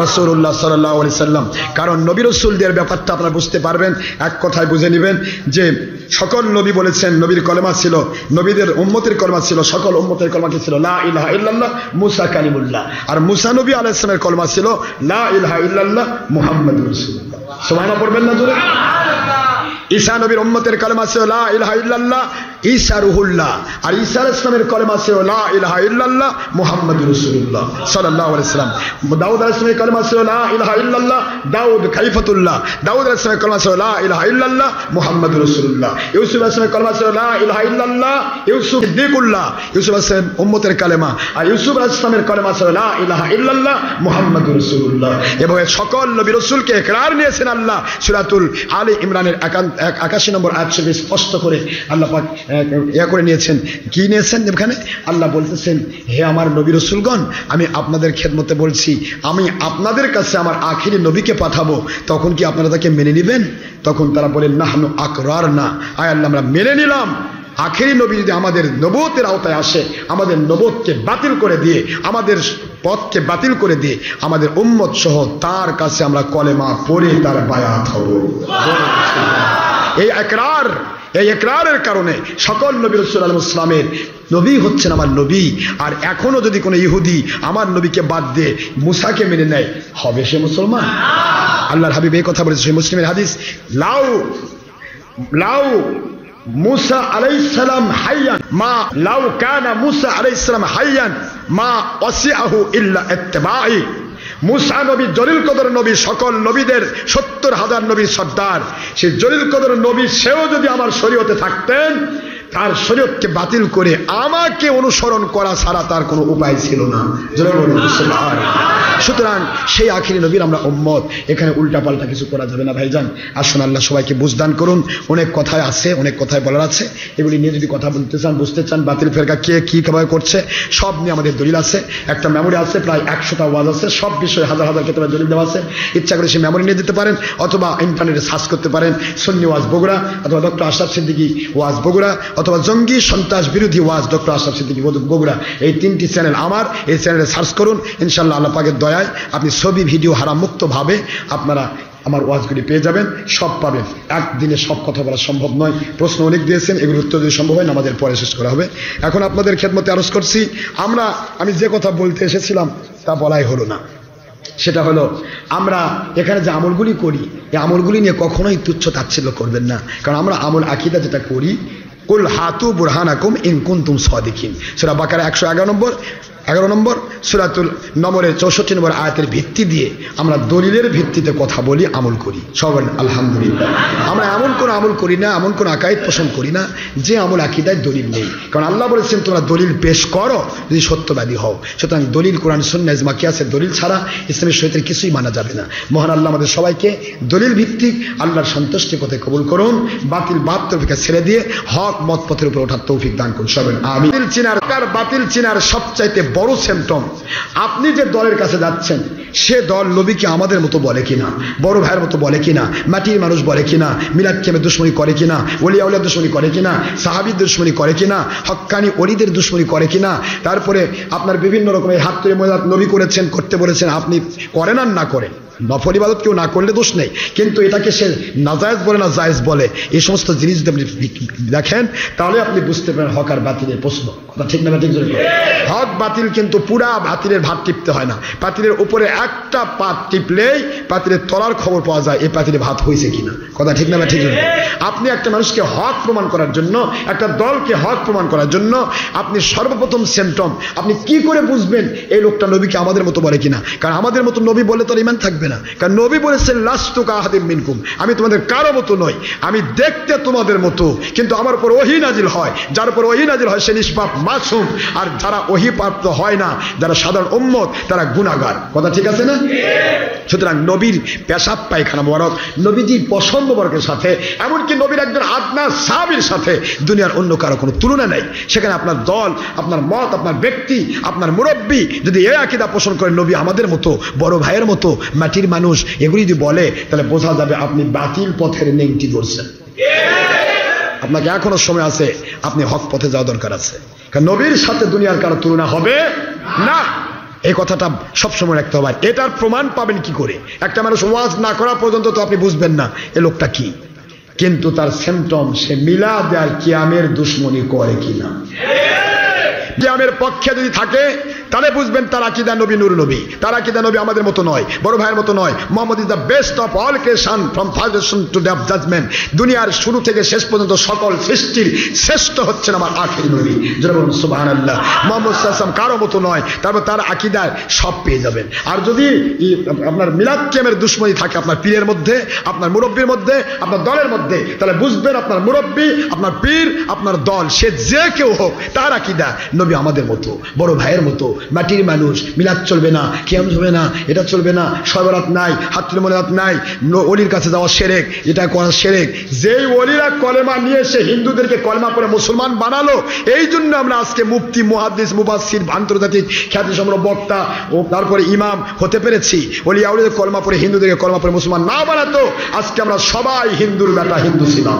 রাসূলুল্লাহ সাল্লাল্লাহু আলাইহি সাল্লাম। কারণ নবী রাসূলদের ব্যাপারটা আপনারা বুঝতে পারবেন, এক কথায় বুঝে নেবেন যে সকল নবী বলেছেন নবীর কলেমা ছিল, নবীদের উম্মতের কলেমা ছিল, সকল উম্মতের কলেমা কি ছিল? লা ইলাহা ইল্লাল্লাহ মুসা কালিমুল্লাহ। আর মুসা নবী আলাইহিস সালামের কলেমা ছিল লা ইলাহা ইল্লাল্লাহ মুহাম্মাদুর রাসূলুল্লাহ। সুবহানাল্লাহ পড়বেন না জোরে? ঈসা নবীর উম্মতের কলেমা ছিল লা ইলাহা ইল্লাল্লাহ ঈসা রুহুল্লাহ, আর ঈসা আলাইহিস সালামের কলেমা ছিল লা ইলাহা ইল্লাল্লাহ মুহাম্মাদুর রাসূলুল্লাহ সাল্লাল্লাহু আলাইহি সাল্লাম। দাউদ আলাইহিস সালামের কলেমা ছিল লা ইলাহা ইল্লাল্লাহ দাউদ খলিফাতুল্লাহ, দাউদ আলাইহিস সালামের কলেমা ছিল লা ইলাহা ইল্লাল্লাহ মুহাম্মাদুর রাসূলুল্লাহ। ইউসুফ আলাইহিস সালামের কলেমা ছিল লা ইলাহা ইল্লাল্লাহ ইউসুফ সিদ্দিকুল্লাহ, ইউসুফ আলাইহিস সালাম উম্মতের কালেমা, আর ইউসুফ আলাইহিস সালামের কলেমা ছিল লা ইলাহা ইল্লাল্লাহ মুহাম্মাদুর রাসূলুল্লাহ। এবং সকল নবী রাসূলকে ইকরার নিয়েছেন আল্লাহ সূরাতুল আলী ইমরানের ৮১ নম্বর আয়াত শরীফ স্পষ্ট করে আল্লাহ পাক করে নিয়েছেন। কি নিয়েছেন? এখানে আল্লাহ বলতেছেন, হে আমার নবী রাসূলগণ, আমি আপনাদের খেদমতে বলছি, আমি আপনাদের কাছে আমার আখিরি নবীকে পাঠাবো, তখন কি আপনারা তাকে মেনে নেবেন? তখন তারা বলেন নাহনু আকরারনা, আয় আল্লাহ আমরা মেনে নিলাম। আখিরি নবী যদি আমাদের নবুয়তের আওতায় আসে, আমাদের নবুয়তকে বাতিল করে দিয়ে, আমাদের পথকে বাতিল করে দিয়ে আমাদের উম্মত সহ তার কাছে আমরা কলেমা পড়ে তার বায়াত হব। এই একরারের কারণে সকল নবী রাসূল আলাইহিস সালামের নবী হচ্ছেন আমার নবী। আর এখনো যদি কোনো ইহুদি আমার নবীকে বাদ দিয়ে মুসাকে মেনে নেয়, হবে সে মুসলমান? আল্লাহর হাবিব এই কথা বলেছে, সেই মুসলিমের হাদিস, লাউ মুসা আলাইহিস সালাম হাইয়ান মা লাউ কানা মুসা আলাইহিস সালাম হাইয়ান মা ওয়াসিআহু ইল্লা ইত্তিবাই। মুসা নবী জলিল কদর নবী, সকল নবীদের ৭০,০০০ নবীর সর্দার, সেই জলিল কদর নবী সেও যদি আমার শরীয়তে থাকতেন, তার শরীয়তকে বাতিল করে আমাকে অনুসরণ করা ছাড়া তার কোনো উপায় ছিল না। সুতরাং সেই আখিরি নবীর আমরা উম্মত, এখানে উল্টাপাল্টা কিছু করা যাবে না ভাইজান। আসুন আল্লাহ সবাইকে বুঝদান করুন। অনেক কথায় আছে, অনেক কথায় বলার আছে, এগুলি নিয়ে যদি কথা বলতে চান, বুঝতে চান, বাতিল ফেরকা কে কী কিভাবে করছে সব নিয়ে আমাদের দলিল আছে, একটা মেমোরি আছে, প্রায় 100টা ওয়াজ আছে, সব বিষয়ে হাজার হাজার কেতাবে দলিল দেওয়া আছে। ইচ্ছা করে সেই মেমোরি নিয়ে দিতে পারেন, অথবা ইন্টারনেটে সার্চ করতে পারেন সুন্নি ওয়াজ বগুড়া, অথবা ডক্টর আশরাফ সিদ্দিকী ওয়াজ বগুড়া, অথবা জঙ্গি সন্ত্রাস বিরোধী ওয়াজ ডক্টর আশরাফ সিদ্দিকী বগুড়া। এই 3টি চ্যানেল আমার, এই চ্যানেলে সার্চ করুন, ইনশাআল্লাহ আল্লাহ পাকের দয়ায় আপনি ছবি ভিডিও হারাম মুক্তভাবে আপনারা আমার ওয়াজগুলি পেয়ে যাবেন, সব পাবেন। একদিনে সব কথা বলা সম্ভব নয়, প্রশ্ন অনেক দিয়েছেন, এগুলো উত্তর যদি সম্ভব হয় আমাদের পরে শেষ করা হবে। এখন আপনাদের খেদমতে আরজ করছি, আমি যে কথা বলতে এসেছিলাম তা বলাই হলো না। সেটা হলো, আমরা এখানে যে আমলগুলি করি, এই আমলগুলি নিয়ে কখনোই তুচ্ছ তাচ্ছিল্য করবেন না। কারণ আমরা আমল আকীদা যেটা করি, কুল হাতু বুরহানাকুম ইন কুনতুম সাদিকিন, সূরা বাকারা 111 নম্বর সূরাতুল নম্বরের 64 নম্বর আয়াতের ভিত্তি দিয়ে আমরা দলিলের ভিত্তিতে কথা বলি, আমল করি। সবাই আলহামদুলিল্লাহ। আমরা এমন কোনো আমল করি না, এমন কোনো আকায়েদ পোষণ করি না যে আমল আকীদায় দলিল নেই। কারণ আল্লাহ বলেছেন তোমরা দলিল পেশ করো যদি সত্যবাদী হও। সুতরাং দলিল কোরআন সুন্নাহ ইজমা কিয়াসের দলিল ছাড়া ইসলামের শরীয়তের কিছুই মানা যাবে না। মহান আল্লাহ আমাদের সবাইকে দলিল ভিত্তিক আল্লাহর সন্তুষ্টির পথে কবুল করুন, বাতিল তৌফিকে ছেড়ে দিয়ে হক মত পথের উপর ওঠার তৌফিক দান করুন। সবাই আমিন। বাতিল চিনার সবচাইতে বড় সিম্পটম, আপনি যে দলের কাছে যাচ্ছেন সে দল নবীকে আমাদের মতো বলে কিনা, বড় ভাইয়ের মতো বলে কিনা, মাটির মানুষ বলে কিনা, মিলাদ কেমে দুশ্মনী করে কিনা, ওলি আউলিয়া দুশ্মনী করে কিনা, সাহাবীর দুশ্মনী করে কিনা, হক্কানি ওলিদের দুশ্মনী করে কিনা, তারপরে আপনার বিভিন্ন রকমের হাত তুলে মোনাজাত নবী করেছেন, করতে বলেছেন, আপনি করেন আর না করেন, নফল ইবাদত কেউ না করলে দোষ নেই, কিন্তু এটাকে সে নাজায়েজ বলে না জায়েজ বলে, এই সমস্ত জিনিস যদি আপনি দেখেন তাহলে আপনি বুঝতে পারেন হক আর বাতিলের প্রশ্ন। কথা ঠিক না? ঠিক জোরে হক বাতিল কিন্তু পুরা বাতিলের ভাত টিপতে হয় না, পাতিলের উপরে একটা পাত টিপলেই পাতিলের তলার খবর পাওয়া যায় এই পাতিলে ভাত হয়েছে কিনা। কথা ঠিক না? ঠিক জোরে। আপনি একটা মানুষকে হক প্রমাণ করার জন্য, একটা দলকে হক প্রমাণ করার জন্য আপনি সর্বপ্রথম সিম্পটম, আপনি কি করে বুঝবেন এই লোকটা নবীকে আমাদের মতো বলে কিনা? কারণ আমাদের মতো নবী বলে তোর ঈমান থাকবে না। কারণ নবী বলেছেন লাস্তু কাআহাদিম মিনকুম, আমি তোমাদের কারো মতো নই, আমি দেখতে তোমাদের মতো, কিন্তু আমার উপর ওহী নাজিল হয়, যার উপর ওহী নাজিল হয় সে নিষ্পাপ মাসুম, আর যারা ওহী প্রাপ্ত হয় না, যারা সাধারণ উম্মত, তারা গুনাহগার। কথা ঠিক আছে না? সুতরাং নবীর পেশাব পায়খানা মোবারক, নবীজির পছন্দ বর্গের সাথে, এমনকি নবীর একজন আদনান সাহাবীর সাথে দুনিয়ার অন্য কারো কোনো তুলনা নেই। সেখানে আপনার দল, আপনার মত, আপনার ব্যক্তি, আপনার মুরব্বী যদি এই আকীদা পোষণ করে নবী আমাদের মতো, বড় ভাইয়ের মতো, মাটির মানুষ, এগুলি যদি বলে তাহলে বোঝা যাবে আপনি বাতিল পথের নেংটি ধরছেন। আপনাকে এখনো সময় আছে, আপনি হক পথে যাওয়া দরকার আছে। কারণ নবীর সাথে দুনিয়ার কারো তুলনা হবে না, এই কথাটা সবসময় রাখতে হবে। এটার প্রমাণ পাবেন কি করে? একটা মানুষ ওয়াজ না করা পর্যন্ত তো আপনি বুঝবেন না এ লোকটা কি, কিন্তু তার সিম্পটম সে মিলাদ আর কিয়ামের দুশ্মনী করে কিনা। কিয়ামের পক্ষে যদি থাকে তাহলে বুঝবেন তার আকীদা নবী নূর নবী, তার আকীদা নবী আমাদের মতো নয়, বড় ভাইয়ের মতো নয়। Muhammad is the best of all creation from foundation to day of judgement. দুনিয়ার শুরু থেকে শেষ পর্যন্ত সকল সৃষ্টির শ্রেষ্ঠ হচ্ছেন আমার আখিরি নবী। যারা বলুন সুবহানাল্লাহ। মুহাম্মদ সাল্লাল্লাহু আলাইহি ওয়াসাল্লাম কারো মতো নয়, তারপর তার আকীদার সব পেয়ে যাবেন। আর যদি আপনার মিলাদ কিয়ামের দুশ্মনী থাকে আপনার পীরের মধ্যে, আপনার মুরব্বীর মধ্যে, আপনার দলের মধ্যে, তাহলে বুঝবেন আপনার মুরব্বী, আপনার পীর, আপনার দল, সে যে কেউ হোক, তার আকীদা নবী আমাদের মতো, বড় ভাইয়ের মতো, মাটির মানুষ, মিলাদ চলবে না, কিয়াম চলবে না, এটা চলবে না, শবে-বরাত নাই, হাততুল মোনাজাত নাই, ওলির কাছে যাওয়া শিরক, এটা করা শিরক। যেই ওলিরা কলেমা নিয়ে এসে হিন্দুদেরকে কলেমা পড়ে মুসলমান বানালো, এই জন্য আমরা আজকে মুফতি, মুহাদ্দিস, মুফাসসির, আন্তর্জাতিক খ্যাতিসম্পন্ন বক্তা ও তারপরে ইমাম হতে পেরেছি। ওলি আউলিয়াদের কলেমা পড়ে হিন্দুদেরকে কলেমা পড়ে মুসলমান না বানাতো, আজকে আমরা সবাই হিন্দুর বেটা হিন্দু ছিলাম।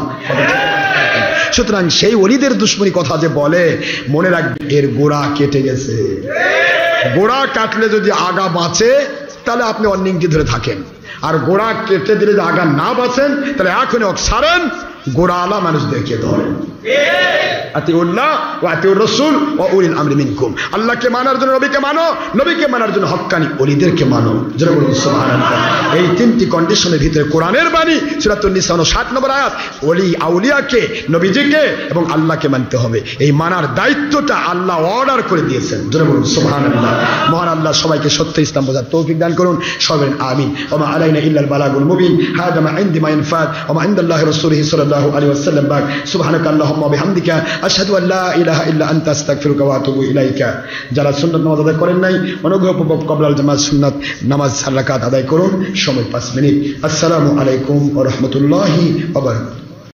সুতরাং সেই ওলিদের দুশ্মনী কথা যে বলে, মনে রাখবে এর গোড়া কেটে গেছে। গোড়া কাটলে যদি আগা বাঁচে তাহলে আপনি অন্যিংটি ধরে থাকেন, আর গোড়া কেটে দিলে যদি আগা না বাঁচেন তাহলে এখনই সারেন, গোড়া আলা মানুষদেরকে ধরেন। আতিউল্লাহ ওয়া আতিউর রাসূল ওয়া উলিল আমরি মিনকুম। আল্লাহকে মানার জন্য নবীকে মানো, নবীকে মানার জন্য হক্কানি ওলিদেরকে মানো। যারা বলুন সুবহানাল্লাহ। এই তিনটি কন্ডিশনের ভিতরে কোরআনের বাণী সূরাতুন নিসা 60 নম্বর আয়াত, ওলি আউলিয়াকে, নবীজিকে এবং আল্লাহকে মানতে হবে। এই মানার দায়িত্বটা আল্লাহ অর্ডার করে দিয়েছেন। যারা বলুন সুবহানাল্লাহ। মহান আল্লাহ সবাইকে সত্য ইসলাম বোঝার তৌফিক দান করুন। সবাই আমিন। ওয়া মা আলাইনা ইল্লাল বালাগুল মুবিন। হাদা মা ইনদি মা ইনফাদ ওয়া মা ইনদাল্লাহি রাসূলিহি সাল্লাল্লাহু আলাইহি ওয়াসাল্লাম। সুবহানাকাল্লাহু সুবহানাকাল্লাহুম্মা বিহামদিকা আশহাদু আল্লা ইলাহা ইল্লা আনতা আস্তাগফিরুকা ওয়া আতুবু ইলাইকা। যারা সুন্নাত নামাজ আদায় করেন নাই অনুগ্রহপূর্বক ক্বাবলাল জামাত সুন্নাত নামাজ 4 রাকাত আদায় করুন, সময় 5 মিনিট। আসসালামু আলাইকুম ওয়া রাহমাতুল্লাহি ওয়া বারাকাতুহু।